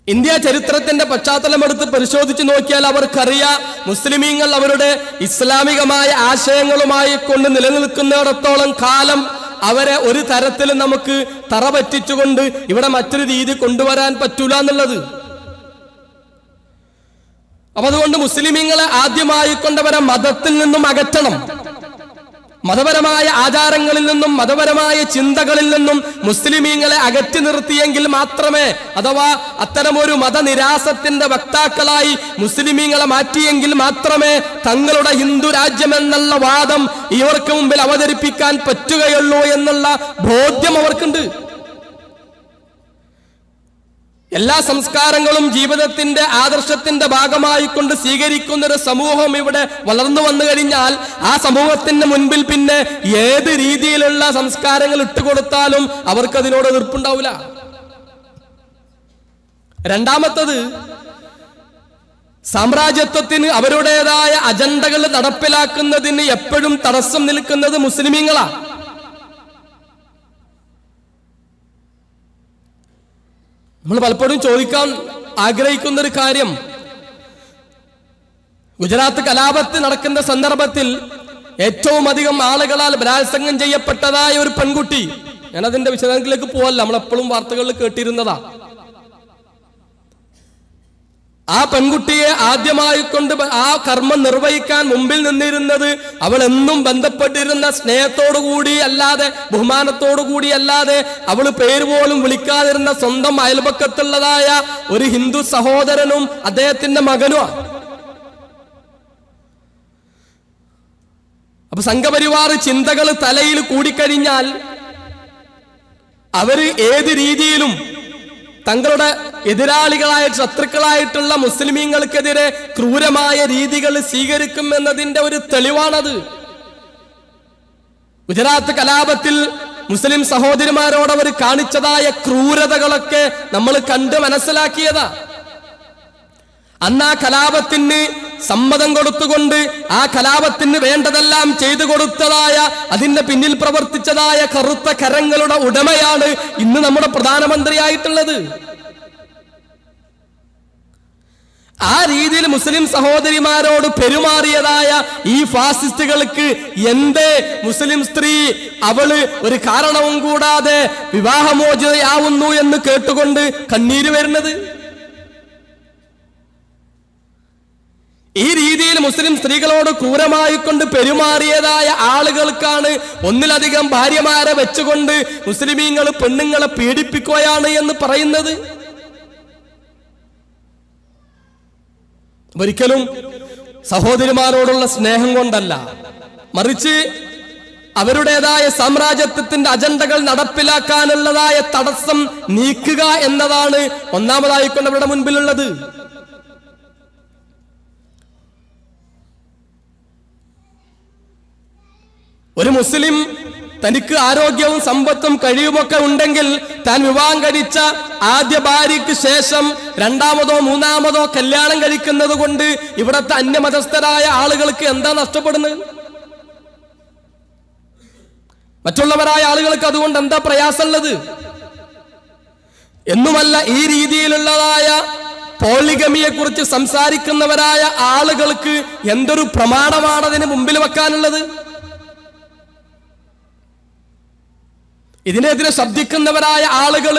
ഇന്ത്യ ചരിത്രത്തിന്റെ പശ്ചാത്തലം എടുത്ത് പരിശോധിച്ച് നോക്കിയാൽ അവർക്കറിയാം, മുസ്ലിമീങ്ങൾ അവരുടെ ഇസ്ലാമികമായ ആശയങ്ങളുമായി കൊണ്ട് നിലനിൽക്കുന്നിടത്തോളം കാലം അവരെ ഒരു തരത്തിലും നമുക്ക് തറ പറ്റിച്ചുകൊണ്ട് ഇവിടെ മറ്റൊരു രീതി കൊണ്ടുവരാൻ പറ്റൂല എന്നുള്ളത്. അപ്പൊ അതുകൊണ്ട് മുസ്ലിമീങ്ങളെ ആദ്യമായി കൊണ്ടവരെ മതത്തിൽ നിന്നും അകറ്റണം. മതപരമായ ആചാരങ്ങളിൽ നിന്നും മതപരമായ ചിന്തകളിൽ നിന്നും മുസ്ലിമീങ്ങളെ അകറ്റി നിർത്തിയെങ്കിൽ മാത്രമേ, അഥവാ അത്തരമൊരു മതനിരാസത്തിന്റെ വക്താക്കളായി മുസ്ലിമീങ്ങളെ മാറ്റിയെങ്കിൽ മാത്രമേ തങ്ങളുടെ ഹിന്ദു രാജ്യമെന്നുള്ള വാദം ഇവർക്ക് മുമ്പിൽ അവതരിപ്പിക്കാൻ പറ്റുകയുള്ളൂ എന്നുള്ള ബോധ്യം അവർക്കുണ്ട്. എല്ലാ സംസ്കാരങ്ങളും ജീവിതത്തിന്റെ ആദർശത്തിന്റെ ഭാഗമായി കൊണ്ട് സ്വീകരിക്കുന്ന ഒരു സമൂഹം ഇവിടെ വളർന്നു വന്നു കഴിഞ്ഞാൽ ആ സമൂഹത്തിന് മുൻപിൽ പിന്നെ ഏത് രീതിയിലുള്ള സംസ്കാരങ്ങൾ ഇട്ടുകൊടുത്താലും അവർക്കതിനോട് എതിർപ്പുണ്ടാവില്ല. രണ്ടാമത്തത്, സാമ്രാജ്യത്വത്തിന് അവരുടേതായ അജണ്ടകൾ നടപ്പിലാക്കുന്നതിന് എപ്പോഴും തടസ്സം നിൽക്കുന്നത് മുസ്ലിമീങ്ങളാണ്. നമ്മൾ പലപ്പോഴും ചോദിക്കാൻ ആഗ്രഹിക്കുന്ന ഒരു കാര്യം, ഗുജറാത്ത് കലാപത്ത് നടക്കുന്ന സന്ദർഭത്തിൽ ഏറ്റവും അധികം ആളുകളാൽ ബലാത്സംഗം ചെയ്യപ്പെട്ടതായ ഒരു പെൺകുട്ടി, ഞാനതിന്റെ വിശദാംശങ്ങളിലേക്ക് പോവല്ല, നമ്മളെപ്പോഴും വാർത്തകളിൽ കേട്ടിരുന്നതാ. ആ പെൺകുട്ടിയെ ആദ്യമായി കൊണ്ട് ആ കർമ്മം നിർവഹിക്കാൻ മുമ്പിൽ നിന്നിരുന്നത് അവൾ എന്നും ബന്ധപ്പെട്ടിരുന്ന സ്നേഹത്തോടുകൂടി അല്ലാതെ, ബഹുമാനത്തോടുകൂടി അല്ലാതെ, അവൾ പേര് പോലും വിളിക്കാതിരുന്ന സ്വന്തം അയൽപക്കത്തുള്ളതായ ഒരു ഹിന്ദു സഹോദരനും അദ്ദേഹത്തിന്റെ മകനുമാണ്. അപ്പൊ സംഘപരിവാർ ചിന്തകൾ തലയിൽ കൂടിക്കഴിഞ്ഞാൽ അവര് ഏത് രീതിയിലും തങ്ങളുടെ എതിരാളികളായ ശത്രുക്കളായിട്ടുള്ള മുസ്ലിമീങ്ങൾക്കെതിരെ ക്രൂരമായ രീതികൾ സ്വീകരിക്കുമെന്നതിന്റെ ഒരു തെളിവാണത്. ഗുജറാത്ത് കലാപത്തിൽ മുസ്ലിം സഹോദരിമാരോട് അവർ കാണിച്ചതായ ക്രൂരതകളൊക്കെ നമ്മൾ കണ്ട് മനസ്സിലാക്കിയതാ. അന്ന് ആ കലാപത്തിന് സമ്മതം കൊടുത്തുകൊണ്ട് ആ കലാപത്തിന് വേണ്ടതെല്ലാം ചെയ്തു കൊടുത്തതായ, അതിന്റെ പിന്നിൽ പ്രവർത്തിച്ചതായ കറുത്ത കരങ്ങളുടെ ഉടമയാണ് ഇന്ന് നമ്മുടെ പ്രധാനമന്ത്രിയായിട്ടുള്ളത്. ആ രീതിയിൽ മുസ്ലിം സഹോദരിമാരോട് പെരുമാറിയതായ ഈ ഫാസിസ്റ്റുകൾക്ക് എന്തേ മുസ്ലിം സ്ത്രീ അവള് ഒരു കാരണവും കൂടാതെ വിവാഹമോചിതയാവുന്നു എന്ന് കേട്ടുകൊണ്ട് കണ്ണീര് വരുന്നത്? ഈ രീതിയിൽ മുസ്ലിം സ്ത്രീകളോട് ക്രൂരമായി കൊണ്ട് പെരുമാറിയതായ ആളുകൾക്കാണ് ഒന്നിലധികം ഭാര്യമാരെ വെച്ചുകൊണ്ട് മുസ്ലിമീങ്ങൾ പെണ്ണുങ്ങളെ പീഡിപ്പിക്കുകയാണ് എന്ന് പറയുന്നത്. ഒരിക്കലും സഹോദരിമാരോടുള്ള സ്നേഹം കൊണ്ടല്ല, മറിച്ച് അവരുടേതായ സാമ്രാജ്യത്വത്തിന്റെ അജണ്ടകൾ നടപ്പിലാക്കാനുള്ളതായ തടസ്സം നീക്കുക എന്നതാണ് ഒന്നാമതായിക്കൊണ്ട് അവരുടെ മുൻപിലുള്ളത്. ഒരു മുസ്ലിം തനിക്ക് ആരോഗ്യവും സമ്പത്തും കഴിയുമൊക്കെ ഉണ്ടെങ്കിൽ താൻ വിവാഹം കഴിച്ച ആദ്യ ഭാര്യയ്ക്ക് ശേഷം രണ്ടാമതോ മൂന്നാമതോ കല്യാണം കഴിക്കുന്നത് കൊണ്ട് ഇവിടത്തെ അന്യമതസ്ഥരായ ആളുകൾക്ക് എന്താ നഷ്ടപ്പെടുന്നത്? മറ്റുള്ളവരായ ആളുകൾക്ക് അതുകൊണ്ട് എന്താ പ്രയാസമുള്ളത്? എന്നുമല്ല, ഈ രീതിയിലുള്ളതായ പോളിഗമിയെ കുറിച്ച് സംസാരിക്കുന്നവരായ ആളുകൾക്ക് എന്തൊരു പ്രമാണമാണ് അതിന് മുമ്പിൽ വെക്കാനുള്ളത്? ഇതിനെതിരെ ശബ്ദിക്കുന്നവരായ ആളുകൾ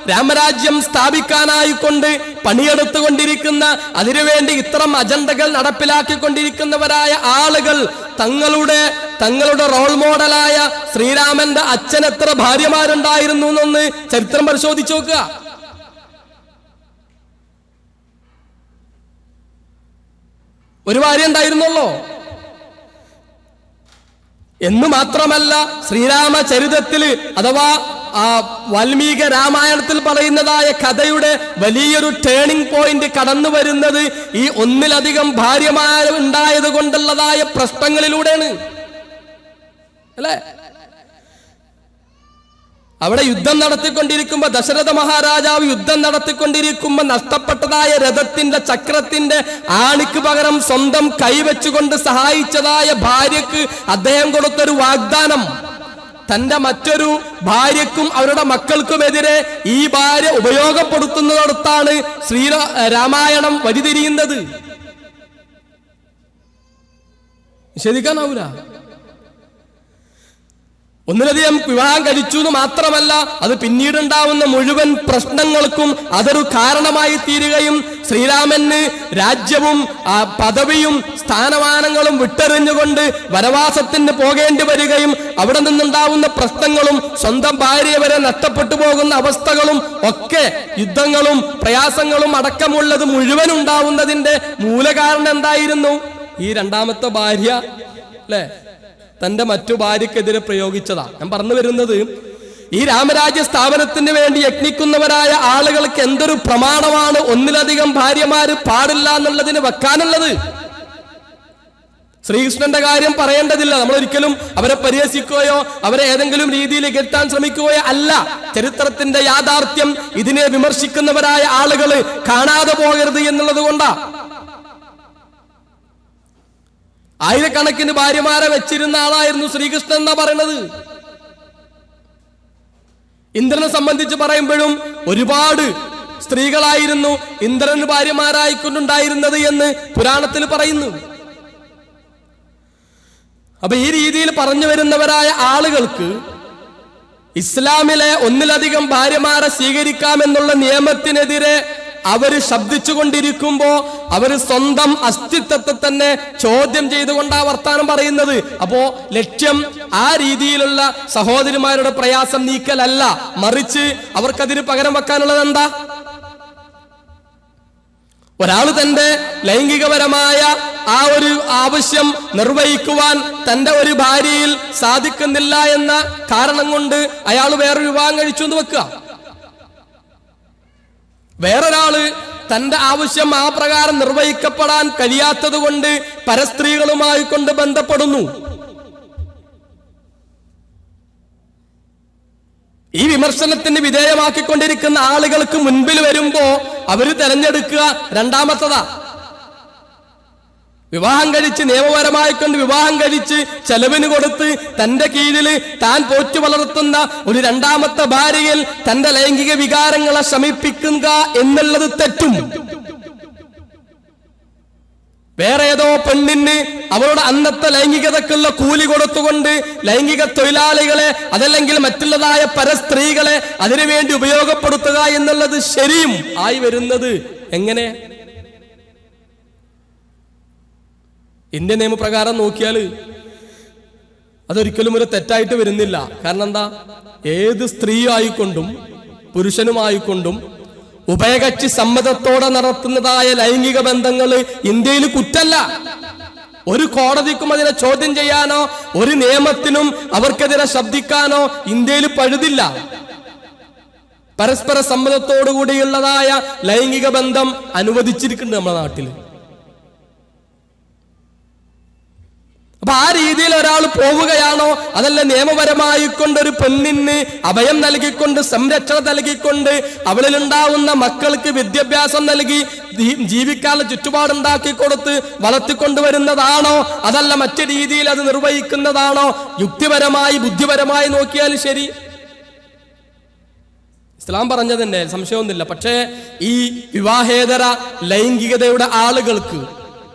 രാമരാജ്യം സ്ഥാപിക്കാനായിക്കൊണ്ട് പണിയെടുത്തുകൊണ്ടിരിക്കുന്ന, അതിനുവേണ്ടി ഇത്തരം അജണ്ടകൾ നടപ്പിലാക്കിക്കൊണ്ടിരിക്കുന്നവരായ ആളുകൾ തങ്ങളുടെ റോൾ മോഡലായ ശ്രീരാമന്റെ അച്ഛൻ എത്ര ഭാര്യമാരുണ്ടായിരുന്നു എന്നൊന്ന് ചരിത്രം പരിശോധിച്ചു നോക്കുക. ഒരു ഭാര്യ ഉണ്ടായിരുന്നുള്ളൂ എന്ന് മാത്രമല്ല, ശ്രീരാമചരിതത്തില് അഥവാ വാൽമീക രാമായണത്തിൽ പറയുന്നതായ കഥയുടെ വലിയൊരു ടേണിംഗ് പോയിന്റ് കടന്നു വരുന്നത് ഈ ഒന്നിലധികം ഭാര്യമാർ ഉണ്ടായത് കൊണ്ടുള്ളതായ പ്രശ്നങ്ങളിലൂടെയാണ്, അല്ലേ? അവിടെ യുദ്ധം നടത്തിക്കൊണ്ടിരിക്കുമ്പോ, ദശരഥ മഹാരാജാവ് യുദ്ധം നടത്തിക്കൊണ്ടിരിക്കുമ്പോ നഷ്ടപ്പെട്ടതായ രഥത്തിന്റെ ചക്രത്തിന്റെ ആണിക്ക് പകരം സ്വന്തം കൈവച്ചുകൊണ്ട് സഹായിച്ചതായ ഭാര്യക്ക് അദ്ദേഹം കൊടുത്തൊരു വാഗ്ദാനം, തന്റെ മറ്റൊരു ഭാര്യക്കും അവരുടെ മക്കൾക്കുമെതിരെ ഈ ഭാര്യ ഉപയോഗപ്പെടുത്തുന്നിടത്താണ് രാമായണം വഴിതിരിയുന്നത്. നിഷേധിക്കാനാവൂല. ഒന്നിലധികം വിവാഹം കഴിച്ചു എന്ന് മാത്രമല്ല, അത് പിന്നീടുണ്ടാവുന്ന മുഴുവൻ പ്രശ്നങ്ങൾക്കും അതൊരു കാരണമായി തീരുകയും ശ്രീരാമന് രാജ്യവും പദവിയും സ്ഥാനമാനങ്ങളും വിട്ടെറിഞ്ഞുകൊണ്ട് വനവാസത്തിന് പോകേണ്ടി വരികയും അവിടെ നിന്നുണ്ടാവുന്ന പ്രശ്നങ്ങളും സ്വന്തം ഭാര്യയെ വരെ നഷ്ടപ്പെട്ടു പോകുന്ന അവസ്ഥകളും ഒക്കെ, യുദ്ധങ്ങളും പ്രയാസങ്ങളും അടക്കമുള്ളത് മുഴുവൻ ഉണ്ടാവുന്നതിന്റെ മൂലകാരണം എന്തായിരുന്നു? ഈ രണ്ടാമത്തെ ഭാര്യ, അല്ലെ, തന്റെ മറ്റു ഭാര്യക്കെതിരെ പ്രയോഗിച്ചതാ. ഞാൻ പറഞ്ഞു വരുന്നത്, ഈ രാമരാജ്യ സ്ഥാപനത്തിന് വേണ്ടി യത്നിക്കുന്നവരായ ആളുകൾക്ക് എന്തൊരു പ്രമാണമാണ് ഒന്നിലധികം ഭാര്യമാര് പാടില്ല എന്നുള്ളതിന് വെക്കാനുള്ളത്. ശ്രീകൃഷ്ണന്റെ കാര്യം പറയേണ്ടതില്ല. നമ്മൾ ഒരിക്കലും അവരെ പരിഹസിക്കുകയോ അവരെ ഏതെങ്കിലും രീതിയിൽ എത്താൻ ശ്രമിക്കുകയോ അല്ല. ചരിത്രത്തിന്റെ യാഥാർത്ഥ്യം ഇതിനെ വിമർശിക്കുന്നവരായ ആളുകൾ കാണാതെ പോകരുത് എന്നുള്ളത് കൊണ്ടാ. ആയിരക്കണക്കിന് ഭാര്യമാരെ വെച്ചിരുന്ന ആളായിരുന്നു ശ്രീകൃഷ്ണൻ എന്നാ പറയുന്നത്. ഇന്ദ്രനെ സംബന്ധിച്ച് പറയുമ്പോഴും ഒരുപാട് സ്ത്രീകളായിരുന്നു ഇന്ദ്രന് ഭാര്യമാരായിക്കൊണ്ടുണ്ടായിരുന്നത് എന്ന് പുരാണത്തിൽ പറയുന്നു. അപ്പൊ ഈ രീതിയിൽ പറഞ്ഞു വരുന്നവരായ ആളുകൾക്ക് ഇസ്ലാമിലെ ഒന്നിലധികം ഭാര്യമാരെ സ്വീകരിക്കാമെന്നുള്ള നിയമത്തിനെതിരെ അവര് ശബ്ദിച്ചുകൊണ്ടിരിക്കുമ്പോ അവര് സ്വന്തം അസ്തിത്വത്തെ തന്നെ ചോദ്യം ചെയ്തുകൊണ്ടാ വർത്താനം പറയുന്നത്. അപ്പോ ലക്ഷ്യം ആ രീതിയിലുള്ള സഹോദരിമാരുടെ പ്രയാസം നീക്കലല്ല, മറിച്ച് അവർക്കതിന് പകരം വെക്കാനുള്ളത് എന്താ? ഒരാൾ തന്റെ ലൈംഗികപരമായ ആ ഒരു ആവശ്യം നിർവഹിക്കുവാൻ തന്റെ ഒരു ഭാര്യയിൽ സാധിക്കുന്നില്ല എന്ന കാരണം കൊണ്ട് അയാൾ വേറൊരു വിവാഹം കഴിച്ചു എന്ന് വെക്കുക. വേറൊരാള് തന്റെ ആവശ്യം ആ പ്രകാരം നിർവഹിക്കപ്പെടാൻ കഴിയാത്തത് കൊണ്ട് പരസ്ത്രീകളുമായി കൊണ്ട് ബന്ധപ്പെടുന്നു. ഈ വിമർശനത്തിന് വിധേയമാക്കിക്കൊണ്ടിരിക്കുന്ന ആളുകൾക്ക് മുൻപിൽ വരുമ്പോ അവര് തെരഞ്ഞെടുക്കുക രണ്ടാമത്തതാ. വിവാഹം കഴിച്ച് നിയമപരമായി കൊണ്ട് വിവാഹം കഴിച്ച് ചെലവിന് കൊടുത്ത് തന്റെ കീഴിൽ താൻ പോറ്റു വളർത്തുന്ന ഒരു രണ്ടാമത്തെ ഭാര്യയിൽ തന്റെ ലൈംഗിക വികാരങ്ങളെ ശമിപ്പിക്കുക എന്നുള്ളത് തെറ്റും. വേറെ ഏതോ പെണ്ണിന് അവളുടെ അന്നത്തെ ലൈംഗികതക്കുള്ള കൂലി കൊടുത്തുകൊണ്ട് ലൈംഗിക തൊഴിലാളികളെ അതല്ലെങ്കിൽ മറ്റുള്ളതായ പരസ്ത്രീകളെ അതിനുവേണ്ടി ഉപയോഗപ്പെടുത്തുക എന്നുള്ളത് ശരിയും ആയി വരുന്നത് എങ്ങനെ? ഇന്ത്യൻ നിയമപ്രകാരം നോക്കിയാൽ അതൊരിക്കലും ഒരു തെറ്റായിട്ട് വരുന്നില്ല. കാരണം എന്താ? ഏത് സ്ത്രീ ആയിക്കൊണ്ടും പുരുഷനുമായിക്കൊണ്ടും ഉഭയകക്ഷി സമ്മതത്തോടെ നടത്തുന്നതായ ലൈംഗിക ബന്ധങ്ങൾ ഇന്ത്യയിൽ കുറ്റല്ല. ഒരു കോടതിക്കും അതിനെ ചോദ്യം ചെയ്യാനോ ഒരു നിയമത്തിനും അവർക്കെതിരെ ശബ്ദിക്കാനോ ഇന്ത്യയിൽ പഴുതില്ല. പരസ്പര സമ്മതത്തോടുകൂടിയുള്ളതായ ലൈംഗിക ബന്ധം അനുവദിച്ചിരിക്കുന്നുണ്ട് നമ്മുടെ നാട്ടിൽ. അപ്പൊ ആ രീതിയിൽ ഒരാൾ പോവുകയാണോ? അതല്ല നിയമപരമായി കൊണ്ടൊരു പെണ്ണിന് അഭയം നൽകിക്കൊണ്ട് സംരക്ഷണം നൽകിക്കൊണ്ട് അവളിലുണ്ടാവുന്ന മക്കൾക്ക് വിദ്യാഭ്യാസം നൽകി ജീവിക്കാനുള്ള ചുറ്റുപാടുണ്ടാക്കി കൊടുത്ത് വളർത്തിക്കൊണ്ടുവരുന്നതാണോ? അതല്ല മറ്റു രീതിയിൽ അത് നിർവഹിക്കുന്നതാണോ? യുക്തിപരമായി ബുദ്ധിപരമായി നോക്കിയാൽ ശരി. ഇസ്ലാം പറഞ്ഞതന്നെ, സംശയമൊന്നുമില്ല. പക്ഷേ ഈ വിവാഹേതര ലൈംഗികതയുടെ ആളുകൾക്ക്,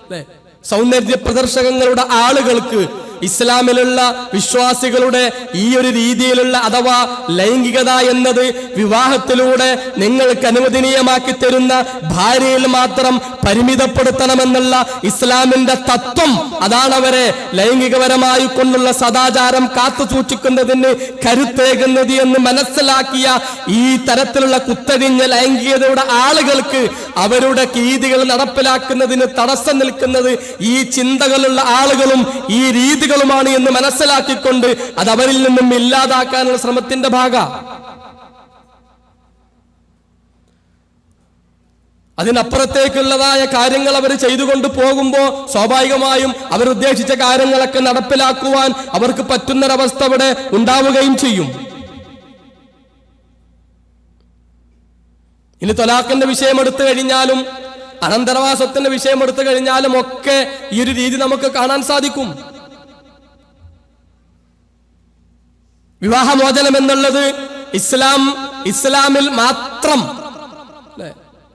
അല്ലെ, സൗന്ദര്യ പ്രദർശകങ്ങളുടെ ആളുകൾക്ക് ഇസ്ലാമിലുള്ള വിശ്വാസികളുടെ ഈ ഒരു രീതിയിലുള്ള അഥവാ ലൈംഗികത എന്നത് വിവാഹത്തിലൂടെ നിങ്ങൾക്ക് അനുവദനീയമാക്കി തരുന്ന ഭാര്യയിൽ മാത്രം പരിമിതപ്പെടുത്തണമെന്നുള്ള ഇസ്ലാമിന്റെ തത്വം, അതാണ് അവരെ ലൈംഗികപരമായി കൊണ്ടുള്ള സദാചാരം കാത്തു സൂക്ഷിക്കുന്നതിന് കരുത്തേകുന്നത് എന്ന് മനസ്സിലാക്കിയ ഈ തരത്തിലുള്ള കുത്തഴിഞ്ഞ ലൈംഗികതയുടെ ആളുകൾക്ക് അവരുടെ രീതികൾ നടപ്പിലാക്കുന്നതിന് തടസ്സം നിൽക്കുന്നത് ഈ ചിന്തകളുള്ള ആളുകളും ഈ രീതികളുമാണ് എന്ന് മനസ്സിലാക്കിക്കൊണ്ട് അത് അവരിൽ നിന്നും ഇല്ലാതാക്കാനുള്ള ശ്രമത്തിന്റെ ഭാഗം. അതിനപ്പുറത്തേക്കുള്ളതായ കാര്യങ്ങൾ അവർ ചെയ്തുകൊണ്ട് പോകുമ്പോൾ സ്വാഭാവികമായും അവരുദ്ദേശിച്ച കാര്യങ്ങളൊക്കെ നടപ്പിലാക്കുവാൻ അവർക്ക് പറ്റുന്നൊരവസ്ഥ അവിടെ ഉണ്ടാവുകയും ചെയ്യും. ഇനി തൊലാഖിന്റെ വിഷയം എടുത്തു കഴിഞ്ഞാലും അനന്തരവാസത്തിന്റെ വിഷയം എടുത്തു കഴിഞ്ഞാലും ഒക്കെ ഈ ഒരു രീതി നമുക്ക് കാണാൻ സാധിക്കും. വിവാഹമോചനം എന്നുള്ളത് ഇസ്ലാമിൽ മാത്രം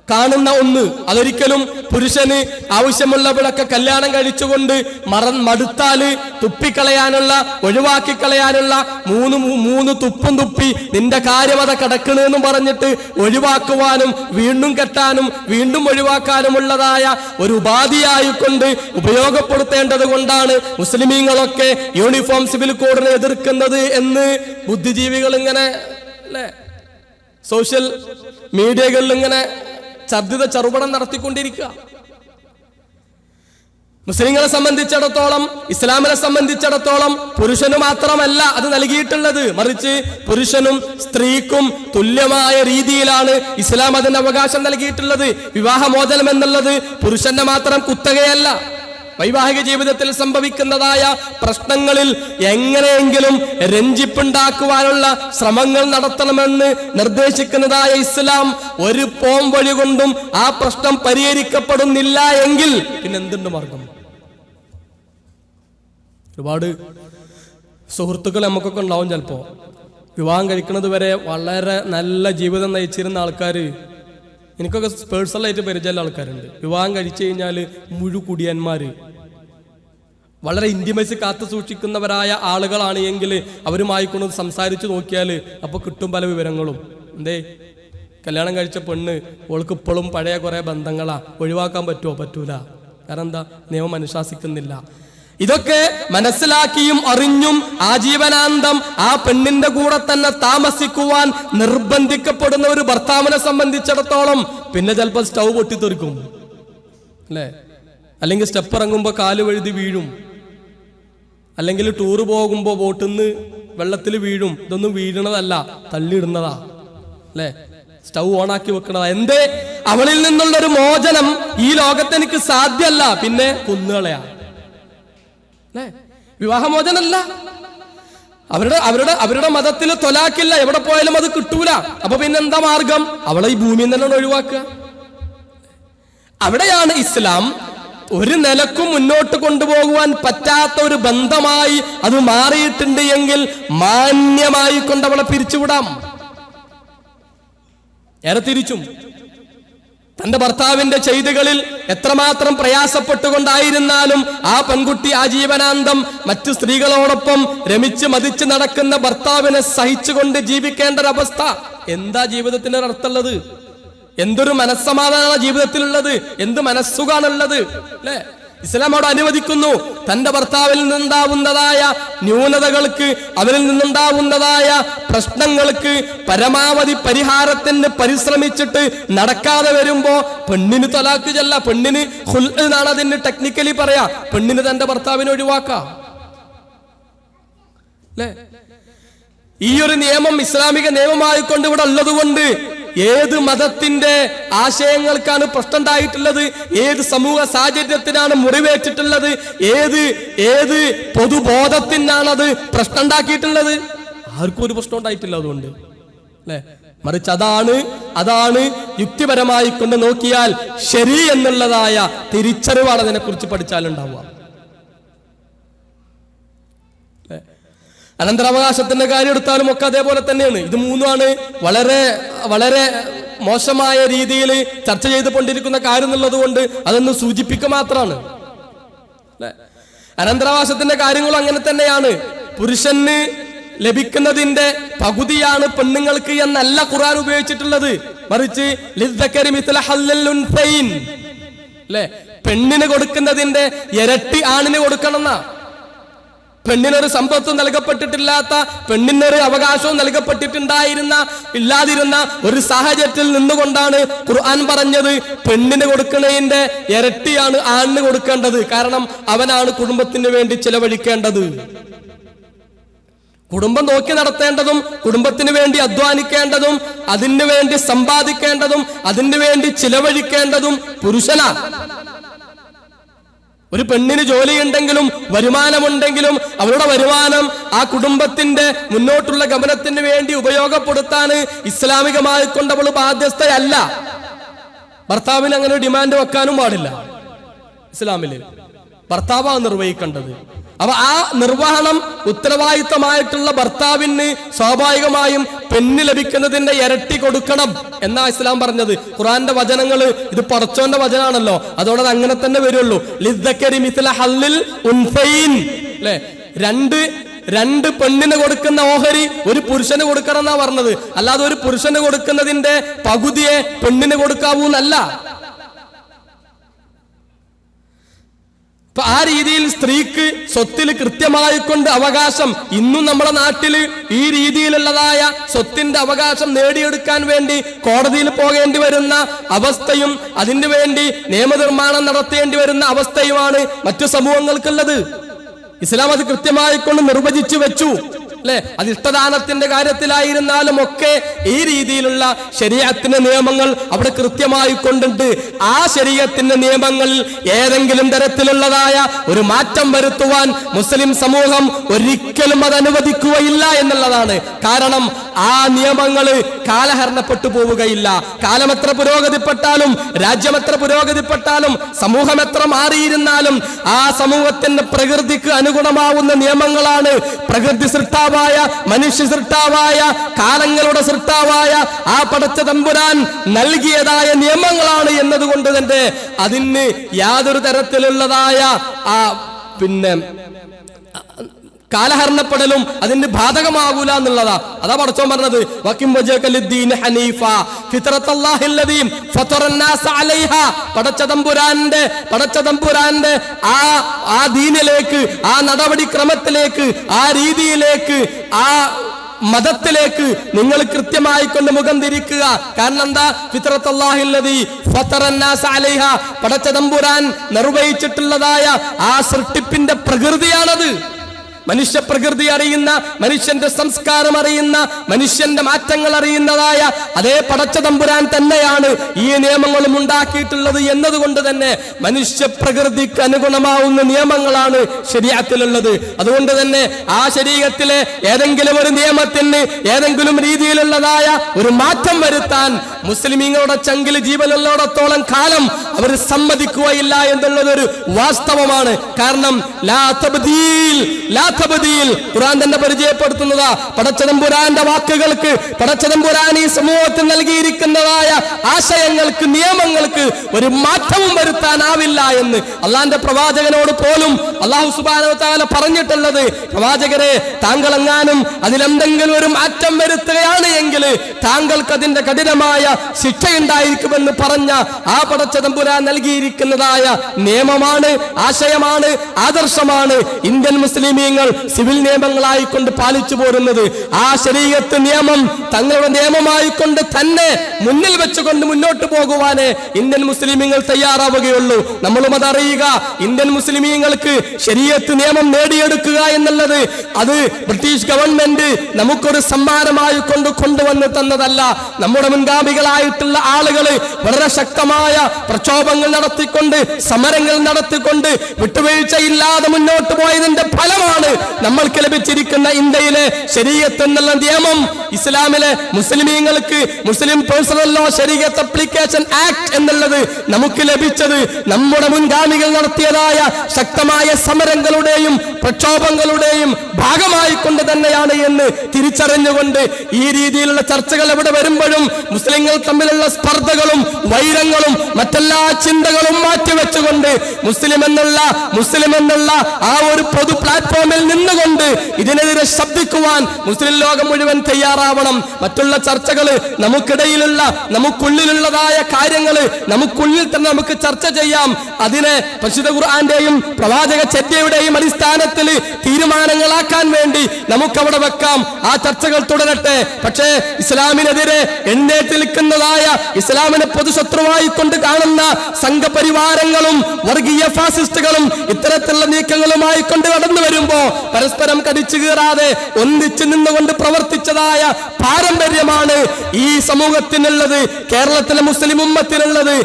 കാണുന്ന ഒന്ന്. അതൊരിക്കലും പുരുഷന് ആവശ്യമുള്ളവരൊക്കെ കല്യാണം കഴിച്ചുകൊണ്ട് മടുത്താല് തുപ്പിക്കളയാനുള്ള, ഒഴിവാക്കിക്കളയാനുള്ള മൂന്ന് തുപ്പും തുപ്പി നിന്റെ കാര്യം അത കിടക്കണെന്നും പറഞ്ഞിട്ട് ഒഴിവാക്കുവാനും വീണ്ടും കെട്ടാനും വീണ്ടും ഒഴിവാക്കാനുമുള്ളതായ ഒരു ഉപാധിയായിക്കൊണ്ട് ഉപയോഗപ്പെടുത്തേണ്ടത് കൊണ്ടാണ് മുസ്ലിമീങ്ങളൊക്കെ യൂണിഫോം സിവിൽ കോഡിനെ എതിർക്കുന്നത് എന്ന് ബുദ്ധിജീവികൾ ഇങ്ങനെ, അല്ലെ, സോഷ്യൽ മീഡിയകളിൽ ഇങ്ങനെ ഛർദ്ദിത ചെറുപടം നടത്തിക്കൊണ്ടിരിക്കുക. മുസ്ലിങ്ങളെ സംബന്ധിച്ചിടത്തോളം, ഇസ്ലാമിനെ സംബന്ധിച്ചിടത്തോളം പുരുഷന് മാത്രമല്ല അത് നൽകിയിട്ടുള്ളത്, മറിച്ച് പുരുഷനും സ്ത്രീക്കും തുല്യമായ രീതിയിലാണ് ഇസ്ലാം അതിന് അവകാശം നൽകിയിട്ടുള്ളത്. വിവാഹമോചനം എന്നുള്ളത് പുരുഷന്റെ മാത്രം കുത്തകയല്ല. വൈവാഹിക ജീവിതത്തിൽ സംഭവിക്കുന്നതായ പ്രശ്നങ്ങളിൽ എങ്ങനെയെങ്കിലും രഞ്ജിപ്പുണ്ടാക്കുവാനുള്ള ശ്രമങ്ങൾ നടത്തണമെന്ന് നിർദ്ദേശിക്കുന്നതായ ഇസ്ലാം ഒരു പോം വഴി കൊണ്ടും ആ പ്രശ്നം പരിഹരിക്കപ്പെടുന്നില്ല എങ്കിൽ പിന്നെ എന്തുണ്ട് മാർഗം? ഒരുപാട് സുഹൃത്തുക്കൾ നമുക്കൊക്കെ ഉണ്ടാവും. ചിലപ്പോ വിവാഹം കഴിക്കുന്നത് വരെ വളരെ നല്ല ജീവിതം നയിച്ചിരുന്ന ആൾക്കാർ, എനിക്കൊക്കെ പേഴ്സണലായിട്ട് പരിചയമുള്ള ആൾക്കാരുണ്ട്. വിവാഹം കഴിച്ചു കഴിഞ്ഞാൽ മുഴുകുടിയന്മാര്, വളരെ ഇന്റിമസി കാത്തു സൂക്ഷിക്കുന്നവരായ ആളുകളാണ് എങ്കിൽ അവരുമായി കൊണ്ട് സംസാരിച്ചു നോക്കിയാൽ അപ്പോൾ കിട്ടും പല വിവരങ്ങളും. എന്തേ, കല്യാണം കഴിച്ച പെണ്ണ് ഓൾക്ക് ഇപ്പോഴും പഴയ കുറെ ബന്ധങ്ങളാ, ഒഴിവാക്കാൻ പറ്റുമോ? പറ്റൂല. കാരണം എന്താ? നിയമം അനുശാസിക്കുന്നില്ല. ഇതൊക്കെ മനസ്സിലാക്കിയും അറിഞ്ഞും ആജീവനാന്തം ആ പെണ്ണിന്റെ കൂടെ തന്നെ താമസിക്കുവാൻ നിർബന്ധിക്കപ്പെടുന്ന ഒരു ഭർത്താവിനെ സംബന്ധിച്ചിടത്തോളം പിന്നെ ചിലപ്പോൾ സ്റ്റൗ പൊട്ടിത്തെറിക്കും, അല്ലേ? അല്ലെങ്കിൽ സ്റ്റെപ്പ് ഇറങ്ങുമ്പോൾ കാല് വഴുതി വീഴും, അല്ലെങ്കിൽ ടൂറ് പോകുമ്പോൾ ബോട്ടിൽ നിന്ന് വെള്ളത്തിൽ വീഴും. ഇതൊന്നും വീഴണതല്ല, തള്ളിയിടുന്നതാ, അല്ലേ? സ്റ്റൗ ഓണാക്കി വെക്കണതാ. എന്തേ? അവളിൽ നിന്നുള്ളൊരു മോചനം ഈ ലോകത്ത് എനിക്ക് സാധ്യമല്ല, പിന്നെ കൊന്നുകളയാ, അല്ലേ? വിവാഹമോചനല്ല. അവരുടെ മതത്തിൽ തൊലാക്കില്ല, എവിടെ പോയാലും അത് കിട്ടൂല. അപ്പൊ പിന്നെ എന്താ മാർഗം? അവളെ ഈ ഭൂമിയിൽ തന്നെ ഒഴിവാക്കുക. അവിടെയാണ് ഇസ്ലാം ഒരു നിലക്കും മുന്നോട്ട് കൊണ്ടുപോകുവാൻ പറ്റാത്ത ഒരു ബന്ധമായി അത് മാറിയിട്ടുണ്ട് എങ്കിൽ മാന്യമായി കൊണ്ട് അവളെ പിരിച്ചുവിടാം. ഏറെ തിരിച്ചും തന്റെ ഭർത്താവിന്റെ ചെയ്തികളിൽ എത്രമാത്രം പ്രയാസപ്പെട്ടുകൊണ്ടായിരുന്നാലും ആ പെൺകുട്ടി ആജീവനാന്തം മറ്റു സ്ത്രീകളോടൊപ്പം രമിച്ച് മതിച്ച് നടക്കുന്ന ഭർത്താവിനെ സഹിച്ചുകൊണ്ട് ജീവിക്കേണ്ട ഒരവസ്ഥ. എന്താ ജീവിതത്തിന്റെ അർത്ഥമുള്ളത്? എന്തൊരു മനസ്സമാധാനമാണ് ജീവിതത്തിലുള്ളത്? എന്ത് മനസ്സുഖാണുള്ളത്? അല്ലെ? ഇസ്ലാം അവിടെ അനുവദിക്കുന്നു തന്റെ ഭർത്താവിൽ നിന്നുണ്ടാവുന്നതായ ന്യൂനതകൾക്ക്, അവരിൽ നിന്നുണ്ടാവുന്നതായ പ്രശ്നങ്ങൾക്ക് പരമാവധി പരിഹാരത്തിന് പരിശ്രമിച്ചിട്ട് നടക്കാതെ വരുമ്പോ പെണ്ണിന് തലാക്ക് ചെല്ല, പെണ്ണിന് ഖുൽ എന്നാണ് അതിന് ടെക്നിക്കലി പറയാ, പെണ്ണിന് തന്റെ ഭർത്താവിനെ ഒഴിവാക്കാം. അല്ലേ? ഈ ഒരു നിയമം ഇസ്ലാമിക നിയമമായിക്കൊണ്ട് ഇവിടെ ഉള്ളത് കൊണ്ട് ഏത് മതത്തിന്റെ ആശയങ്ങൾക്കാണ് പ്രശ്നം ഉണ്ടായിട്ടുള്ളത്, ഏത് സമൂഹ സാഹചര്യത്തിനാണ് മുറിവേറ്റിട്ടുള്ളത്, ഏത് പൊതുബോധത്തിനാണത് പ്രശ്നം ഉണ്ടാക്കിയിട്ടുള്ളത്? ആർക്കും ഒരു പ്രശ്നം ഉണ്ടായിട്ടില്ല. അതുകൊണ്ട് അല്ലെ, മറിച്ച് അതാണ് യുക്തിപരമായി കൊണ്ട് നോക്കിയാൽ ശരി എന്നുള്ളതായ തിരിച്ചറിവാണ് അതിനെ കുറിച്ച് പഠിച്ചാലുണ്ടാവുക. അനന്തരാവകാശത്തിന്റെ കാര്യം എടുത്താലും ഒക്കെ അതേപോലെ തന്നെയാണ്. ഇത് മൂന്നുമാണ് വളരെ വളരെ മോശമായ രീതിയിൽ ചർച്ച ചെയ്തുകൊണ്ടിരിക്കുന്ന കാര്യം എന്നുള്ളത് കൊണ്ട് അതൊന്ന് സൂചിപ്പിക്കുക മാത്രമാണ്. അനന്തരാവകാശത്തിന്റെ കാര്യങ്ങളും അങ്ങനെ തന്നെയാണ്. പുരുഷന് ലഭിക്കുന്നതിന്റെ പകുതിയാണ് പെണ്ണുങ്ങൾക്ക് എന്നല്ല ഖുർആൻ ഉപയോഗിച്ചിട്ടുള്ളത്, മറിച്ച് അല്ലെ, പെണ്ണിന് കൊടുക്കുന്നതിന്റെ ഇരട്ടി ആണിന് കൊടുക്കണം എന്നാ. പെണ്ണിനൊരു സമ്പത്തും നൽകപ്പെട്ടിട്ടില്ലാത്ത, പെണ്ണിനൊരു അവകാശവും ഇല്ലാതിരുന്ന ഒരു സാഹചര്യത്തിൽ നിന്നുകൊണ്ടാണ് ഖുർആൻ പറഞ്ഞത് പെണ്ണിന് കൊടുക്കുന്നതിന്റെ ഇരട്ടിയാണ് ആണിന് കൊടുക്കേണ്ടത്. കാരണം അവനാണ് കുടുംബത്തിന് വേണ്ടി ചിലവഴിക്കേണ്ടത്, കുടുംബം നോക്കി നടത്തേണ്ടതും, കുടുംബത്തിന് വേണ്ടി അധ്വാനിക്കേണ്ടതും, അതിനു വേണ്ടി സമ്പാദിക്കേണ്ടതും, അതിനു വേണ്ടി ചിലവഴിക്കേണ്ടതും പുരുഷനാണ്. ഒരു പെണ്ണിന് ജോലിയുണ്ടെങ്കിലും വരുമാനമുണ്ടെങ്കിലും അവരുടെ വരുമാനം ആ കുടുംബത്തിന്റെ മുന്നോട്ടുള്ള ഗമനത്തിന് വേണ്ടി ഉപയോഗപ്പെടുത്താൻ ഇസ്ലാമികമായി കൊണ്ട് അവൾ ബാധ്യസ്ഥയല്ല. ഭർത്താവിന് അങ്ങനെ ഡിമാൻഡ് വെക്കാനും പാടില്ല. ഇസ്ലാമില് ഭർത്താവാണ് നിർവഹിക്കേണ്ടത്. അപ്പൊ ആ നിർവഹണം ഉത്തരവാദിത്തമായിട്ടുള്ള ഭർത്താവിന് സ്വാഭാവികമായും പെണ്ണ് ലഭിക്കുന്നതിന്റെ ഇരട്ടി കൊടുക്കണം എന്നാ ഇസ്ലാം പറഞ്ഞത്. ഖുർആന്റെ വചനങ്ങൾ ഇത് പടച്ചോന്റെ വചനാണല്ലോ, അതോടെ അത് അങ്ങനെ തന്നെ വരുള്ളൂ. അല്ലെ, രണ്ട് പെണ്ണിന് കൊടുക്കുന്ന ഓഹരി ഒരു പുരുഷന് കൊടുക്കണം എന്നാ പറഞ്ഞത്. അല്ലാതെ ഒരു പുരുഷന് കൊടുക്കുന്നതിന്റെ പകുതിയെ പെണ്ണിന് കൊടുക്കാവൂന്നല്ല. അപ്പൊ ആ രീതിയിൽ സ്ത്രീക്ക് സ്വത്തിൽ കൃത്യമായിക്കൊണ്ട് അവകാശം, ഇന്നും നമ്മുടെ നാട്ടില് ഈ രീതിയിലുള്ളതായ സ്വത്തിന്റെ അവകാശം നേടിയെടുക്കാൻ വേണ്ടി കോടതിയിൽ പോകേണ്ടി വരുന്ന അവസ്ഥയും അതിനു വേണ്ടി നിയമനിർമ്മാണം നടത്തേണ്ടി വരുന്ന അവസ്ഥയുമാണ് മറ്റു സമൂഹങ്ങൾക്കുള്ളത്. ഇസ്ലാം അത് കൃത്യമായിക്കൊണ്ട് നിർവചിച്ചു വെച്ചു. അല്ലെ, അത് ഇഷ്ടദാനത്തിന്റെ കാര്യത്തിലായിരുന്നാലും ഒക്കെ ഈ രീതിയിലുള്ള ശരീഅത്തിന്റെ നിയമങ്ങൾ അവിടെ കൃത്യമായി കൊണ്ടുണ്ട്. ആ ശരീഅത്തിന്റെ നിയമങ്ങളിൽ ഏതെങ്കിലും തരത്തിലുള്ളതായ ഒരു മാറ്റം വരുത്തുവാൻ മുസ്ലിം സമൂഹം ഒരിക്കലും അത് അനുവദിക്കുകയില്ല എന്നുള്ളതാണ്. കാരണം ആ നിയമങ്ങൾ കാലഹരണപ്പെട്ടു പോവുകയില്ല. കാലം എത്ര പുരോഗതിപ്പെട്ടാലും, രാജ്യം എത്ര പുരോഗതിപ്പെട്ടാലും, സമൂഹം എത്ര മാറിയിരുന്നാലും ആ സമൂഹത്തിന്റെ പ്രകൃതിക്ക് അനുഗുണമാവുന്ന നിയമങ്ങളാണ് പ്രകൃതി സൃഷ്ടാവായ, മനുഷ്യ സൃഷ്ടാവായ, കാലങ്ങളുടെ സൃഷ്ടാവായ ആ പടച്ച തമ്പുരാൻ നൽകിയതായ നിയമങ്ങളാണ് എന്നതുകൊണ്ട് തന്നെ അതിന് യാതൊരു തരത്തിലുള്ളതായ കാലഹരണപ്പെടലും അതിന് ബാധകമാകൂല എന്നുള്ളതാ. അതാ പടച്ചോൻ പറഞ്ഞത്, പടച്ചതമ്പുരാന്റെ ആ ദീനിലേക്ക്, ആ നടപടിക്രമത്തിലേക്ക്, ആ രീതിയിലേക്ക്, ആ മതത്തിലേക്ക് നിങ്ങൾ കൃത്യമായി കൊണ്ട് മുഖം തിരിക്കുക. കാരണം എന്താ? ഫിത്രത്തുല്ലാഹില്ലദീ ഫതറന്നാസ അലൈഹ, പടച്ചതമ്പുരാൻ നിർവഹിച്ചിട്ടുള്ളതായ ആ സൃഷ്ടിപ്പിന്റെ പ്രകൃതിയാണത്. മനുഷ്യ പ്രകൃതി അറിയുന്ന, മനുഷ്യന്റെ സംസ്കാരം അറിയുന്ന, മനുഷ്യന്റെ മാറ്റങ്ങൾ അറിയുന്നതായ അതേ പടച്ച തമ്പുരാൻ തന്നെയാണ് ഈ നിയമങ്ങളും ഉണ്ടാക്കിയിട്ടുള്ളത് എന്നതുകൊണ്ട് തന്നെ മനുഷ്യ പ്രകൃതിക്ക് അനുഗുണമാവുന്ന നിയമങ്ങളാണ് ശരീഅത്തിലുള്ളത്. അതുകൊണ്ട് തന്നെ ആ ശരീഅത്തിലെ ഏതെങ്കിലും ഒരു നിയമത്തിന് ഏതെങ്കിലും രീതിയിലുള്ളതായ ഒരു മാറ്റം വരുത്താൻ മുസ്ലിമീങ്ങളുടെ ചങ്കിൽ ജീവനുള്ളോടത്തോളം കാലം അവർ സമ്മതിക്കുകയില്ല എന്നുള്ളതൊരു വാസ്തവമാണ്. കാരണം ഖുർആൻ തന്നെ പരിചയപ്പെടുത്തുന്നതാ പടച്ചതമ്പുരാന്റെ വാക്കുകൾക്ക്, പടച്ചതമ്പുരാൻ ഈ സമൂഹത്തിൽ നൽകിയിരിക്കുന്നതായ ആശയങ്ങൾക്ക്, നിയമങ്ങൾക്ക് ഒരു മാറ്റവും വരുത്താനാവില്ല എന്ന് അള്ളാന്റെ പ്രവാചകനോട് പോലും അല്ലാഹു സുബ്ഹാനഹു വ തആല പറഞ്ഞിട്ടുള്ളത്. പ്രവാചകരെ, താങ്കളെങ്ങാനും അതിലെന്തെങ്കിലും ഒരു മാറ്റം വരുത്തുകയാണ് എങ്കിൽ താങ്കൾക്ക് അതിന്റെ കഠിനമായ ശിക്ഷയുണ്ടായിരിക്കുമെന്ന് പറഞ്ഞ ആ പടച്ചതമ്പുരാൻ നൽകിയിരിക്കുന്നതായ നിയമമാണ്, ആശയമാണ്, ആദർശമാണ് ഇന്ത്യൻ മുസ്ലിമീങ്ങൾ സിവിൽ നിയമങ്ങളായിക്കൊണ്ട് പാലിച്ചു പോരുന്നത്. ആ ശരീഅത്ത് നിയമം തങ്ങളുടെ നിയമമായിക്കൊണ്ട് തന്നെ മുന്നിൽ വെച്ചുകൊണ്ട് മുന്നോട്ട് പോകുവാനേ ഇന്ത്യൻ മുസ്ലിമീങ്ങൾ തയ്യാറാവുകയുള്ളൂ. നമ്മളും അതറിയുക. ഇന്ത്യൻ മുസ്ലിമീങ്ങൾക്ക് ശരീഅത്ത് നിയമം നേടിയെടുക്കുക എന്നുള്ളത് അത് ബ്രിട്ടീഷ് ഗവൺമെന്റ് നമുക്കൊരു സമ്മാനമായി കൊണ്ടുവന്ന് തന്നതല്ല. നമ്മുടെ മുൻഗാമികളായിട്ടുള്ള ആളുകൾ വളരെ ശക്തമായ പ്രക്ഷോഭങ്ങൾ നടത്തിക്കൊണ്ട്, സമരങ്ങൾ നടത്തിക്കൊണ്ട് വിട്ടുവീഴ്ചയില്ലാതെ മുന്നോട്ട് പോയതിന്റെ ഫലമാണ് നമ്മൾക്ക് ലഭിച്ചിരിക്കുന്ന ഇന്ത്യയിലെ ശരീഅത്ത് എന്നുള്ള നിയമം. ഇസ്ലാമിലെ മുസ്ലിമീങ്ങൾക്ക് മുസ്ലിം പേഴ്സണൽ ലോ ശരീഅത്ത് അപ്ലിക്കേഷൻ ആക്ട് എന്നുള്ളത് നമുക്ക് ലഭിച്ചത് നമ്മുടെ മുൻഗാമികൾ നടത്തിയതായ ശക്തമായ സമരങ്ങളുടെയും പ്രക്ഷോഭങ്ങളുടെയും ഭാഗമായി കൊണ്ട് തന്നെയാണ് എന്ന് തിരിച്ചറിഞ്ഞുകൊണ്ട് ഈ രീതിയിലുള്ള ചർച്ചകൾ എവിടെ വരുമ്പോഴും മുസ്ലിങ്ങൾ തമ്മിലുള്ള സ്പർദ്ധകളും വൈരങ്ങളും മറ്റെല്ലാ ചിന്തകളും മാറ്റിവെച്ചുകൊണ്ട് മുസ്ലിം എന്നുള്ള ആ ഒരു പൊതു പ്ലാറ്റ്ഫോമിൽ നിന്നുകൊണ്ട് ഇതിനെതിരെ ശബ്ദിക്കുവാൻ മുസ്ലിം ലോകം മുഴുവൻ തയ്യാറാവണം. മറ്റുള്ള ചർച്ചകൾ നമുക്കിടയിലുള്ള, നമുക്കുള്ളിലുള്ളതായ കാര്യങ്ങൾ നമുക്കുള്ളിൽ തന്നെ നമുക്ക് ചർച്ച ചെയ്യാം. അതിനെ പരിശുദ്ധ ഖുർആന്റെയും പ്രവാചക ചര്യയുടെയും അടിസ്ഥാനത്തിൽ തീരുമാനങ്ങളാക്കാൻ വേണ്ടി നമുക്കവിടെ വെക്കാം. ആ ചർച്ചകൾ തുടരട്ടെ. പക്ഷേ ഇസ്ലാമിനെതിരെ എഴുന്നേറ്റ് നിൽക്കുന്നതായ, ഇസ്ലാമിനെ പൊതുശത്രുവായി കൊണ്ട് കാണുന്ന സംഘപരിവാരങ്ങളും വർഗീയ ഫാസിസ്റ്റുകളും ഇത്തരത്തിലുള്ള നീക്കങ്ങളുമായി കൊണ്ട് കടന്നു വരുമ്പോ പരസ്പരം കടിച്ചു കീറാതെ ഒന്നിച്ചു നിന്നുകൊണ്ട് പ്രവർത്തിച്ചതായ പാരമ്പര്യമാണ് ഈ സമൂഹത്തിനുള്ളത്, കേരളത്തിലെ മുസ്ലിം ഉമ്മത്തിനുള്ളത്.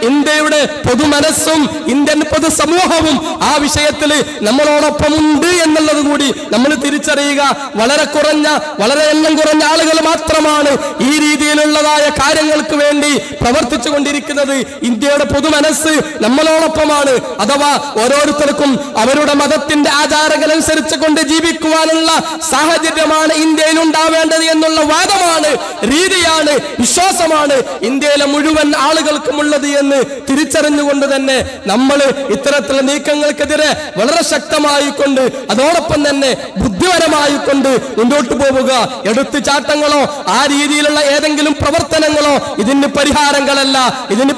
ഇന്ത്യയുടെ പൊതുമനസ്സും ഇന്ത്യൻ പൊതുസമൂഹവും ആ വിഷയത്തിൽ നമ്മളോടൊപ്പമുണ്ട് എന്നുള്ളത് കൂടി നമ്മൾ തിരിച്ചറിയുക. വളരെ എണ്ണം കുറഞ്ഞ ആളുകൾ മാത്രമാണ് ഈ രീതിയിലുള്ളതായ കാര്യങ്ങൾക്ക് വേണ്ടി പ്രവർത്തിച്ചു കൊണ്ടിരിക്കുന്നത്. ഇന്ത്യയുടെ പൊതുമനസ്സ് നമ്മളോടൊപ്പമാണ്. അഥവാ ഓരോരുത്തർക്കും അവരുടെ മതത്തിന്റെ ആചാരങ്ങൾ അനുസരിച്ച് കൊണ്ട് ജീവിക്കുവാനുള്ള സാഹചര്യമാണ് ഇന്ത്യയിൽ ഉണ്ടാവേണ്ടത് എന്നുള്ള വാദമാണ്, രീതിയാണ്, വിശ്വാസമാണ് ഇന്ത്യയിലെ മുഴുവൻ ആളുകൾക്കുമുള്ളത് എന്ന് തിരിച്ചറിഞ്ഞുകൊണ്ട് തന്നെ നമ്മൾ ഇത്തരത്തിലുള്ള നീക്കങ്ങൾക്കെതിരെ വളരെ ശക്തമായിക്കൊണ്ട് അതോടൊപ്പം തന്നെ ബുദ്ധിപരമായിക്കൊണ്ട് മുന്നോട്ട് പോവുക. എടുത്തുചാട്ടങ്ങളോ ആ രീതിയിലുള്ള ഏതെങ്കിലും പ്രവർത്തനങ്ങളോ ഇതിന്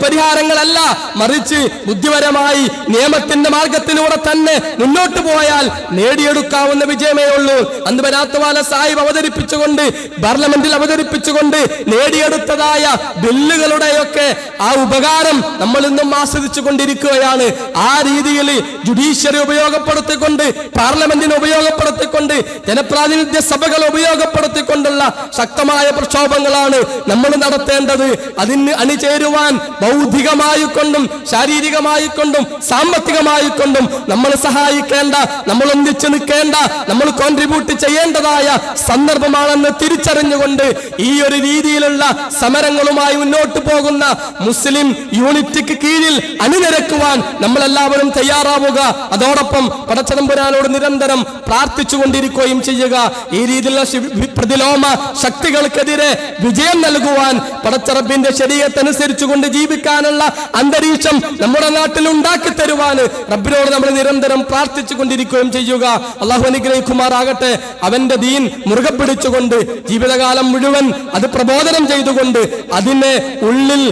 പരിഹാരങ്ങളല്ല, മറിച്ച് ബുദ്ധിപരമായി നിയമത്തിന്റെ മാർഗത്തിലൂടെ തന്നെ മുന്നോട്ട് പോയാൽ നേടിയെടുക്കാവുന്ന വിജയമേ ഉള്ളൂ. അന്ന് ബനാത്തുവാല സാഹിബ് അവതരിപ്പിച്ചുകൊണ്ട്, പാർലമെന്റിൽ അവതരിപ്പിച്ചുകൊണ്ട് നേടിയെടുത്തതായ ബില്ലുകളുടെയൊക്കെ ആ ഉപകാരം നമ്മൾ ഇന്നും ആസ്വദിച്ചു കൊണ്ടിരിക്കുകയാണ്. ആ രീതിയിൽ ജുഡീഷ്യറി ഉപയോഗപ്പെടുത്തിക്കൊണ്ട്, പാർലമെന്റിനെ ഉപയോഗപ്പെടുത്തിക്കൊണ്ട്, ജനപ്രാതിനിധ്യ സഭകളെ ഉപയോഗപ്പെടുത്തിക്കൊണ്ടുള്ള ശക്തമായ പ്രക്ഷോഭങ്ങളാണ് നമ്മൾ നടത്തേണ്ടത്. അതിന് അണിചേരുവാൻ ബൗദ്ധികമായിക്കൊണ്ടും ശാരീരികമായിക്കൊണ്ടും സാമ്പത്തികമായിക്കൊണ്ടും നമ്മൾ സഹായിക്കേണ്ട, നമ്മൾ ഒന്നിച്ചു നിൽക്കേണ്ട, നമ്മൾ കോൺട്രിബ്യൂട്ട് ചെയ്യേണ്ടതായ സന്ദർഭമാണെന്ന് തിരിച്ചറിഞ്ഞുകൊണ്ട് ഈ ഒരു രീതിയിലുള്ള സമരങ്ങളുമായി മുന്നോട്ട് പോകുന്ന മുസ്ലിം യൂണിറ്റിക്ക് കീഴിൽ അണിനിരക്കുവാൻ നമ്മളെല്ലാവരും തയ്യാറാവുക. അതോടൊപ്പം പടച്ചതമ്പുരാനോട് നിരന്തരം പ്രാർത്ഥിച്ചുകൊണ്ടിരിക്കുകയും ചെയ്യുക. ഈ രീതിയിലുള്ള പ്രതിലോമ ശക്തികൾക്കെതിരെ വിജയം നൽകുവാൻ, പടച്ചറബിന്റെ ശരീഅത്ത് അനുസരിച്ചുകൊണ്ട് ജീവിക്കാനുള്ള അന്തരീക്ഷം നമ്മുടെ നാട്ടിൽ ഉണ്ടാക്കി തരുവാൻ റബ്ബിനോട് നമ്മൾ നിരന്തരം പ്രാർത്ഥിച്ചു കൊണ്ടിരിക്കുകയും ചെയ്യുക. അള്ളാഹു അനുഗ്രഹിക്കുമാറാകട്ടെ. അവന്റെ ദീൻ മുറുകെ പിടിച്ചുകൊണ്ട് ജീവിതകാലം മുഴുവൻ അത് പ്രബോധനം ചെയ്തുകൊണ്ട് അതിനെ ഉള്ളിൽ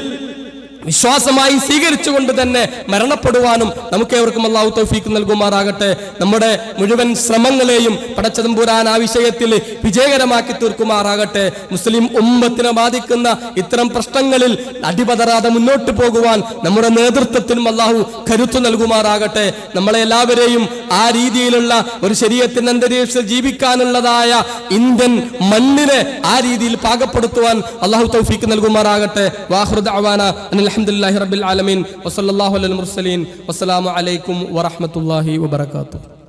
വിശ്വാസമായി സ്വീകരിച്ചുകൊണ്ട് തന്നെ മരണപ്പെടുവാനും നമുക്കേവർക്കും അല്ലാഹു തൗഫീഖ് നൽകുമാറാകട്ടെ. നമ്മുടെ മുഴുവൻ ശ്രമങ്ങളെയും പടച്ചതമ്പുരാൻ ആ വിഷയത്തിൽ വിജയകരമാക്കി തീർക്കുമാറാകട്ടെ. മുസ്ലിം ഉമ്മത്തിനെ ബാധിക്കുന്ന ഇത്തരം പ്രശ്നങ്ങളിൽ അടിപതറാതെ മുന്നോട്ട് പോകുവാൻ നമ്മുടെ നേതൃത്വത്തിനും അല്ലാഹു കരുത്തു നൽകുമാറാകട്ടെ. നമ്മളെ എല്ലാവരെയും ആ രീതിയിലുള്ള ഒരു ശരീഅത്തിന്റെ അന്തരീക്ഷത്തിൽ ജീവിക്കാനുള്ളതായ ഇന്ത്യൻ മണ്ണിനെ ആ രീതിയിൽ പാകപ്പെടുത്തുവാൻ അല്ലാഹു തൗഫീഖ് നൽകുമാറാകട്ടെ. വാഖിറു ദഅവാന അൽഹംദുലില്ലാഹി റബ്ബിൽ ആലമീൻ വസല്ലല്ലാഹു അലൽ മുർസലീൻ വസ്സലാമു അലൈക്കും വറഹ്മത്തുള്ളാഹി വബറകാതുഹു.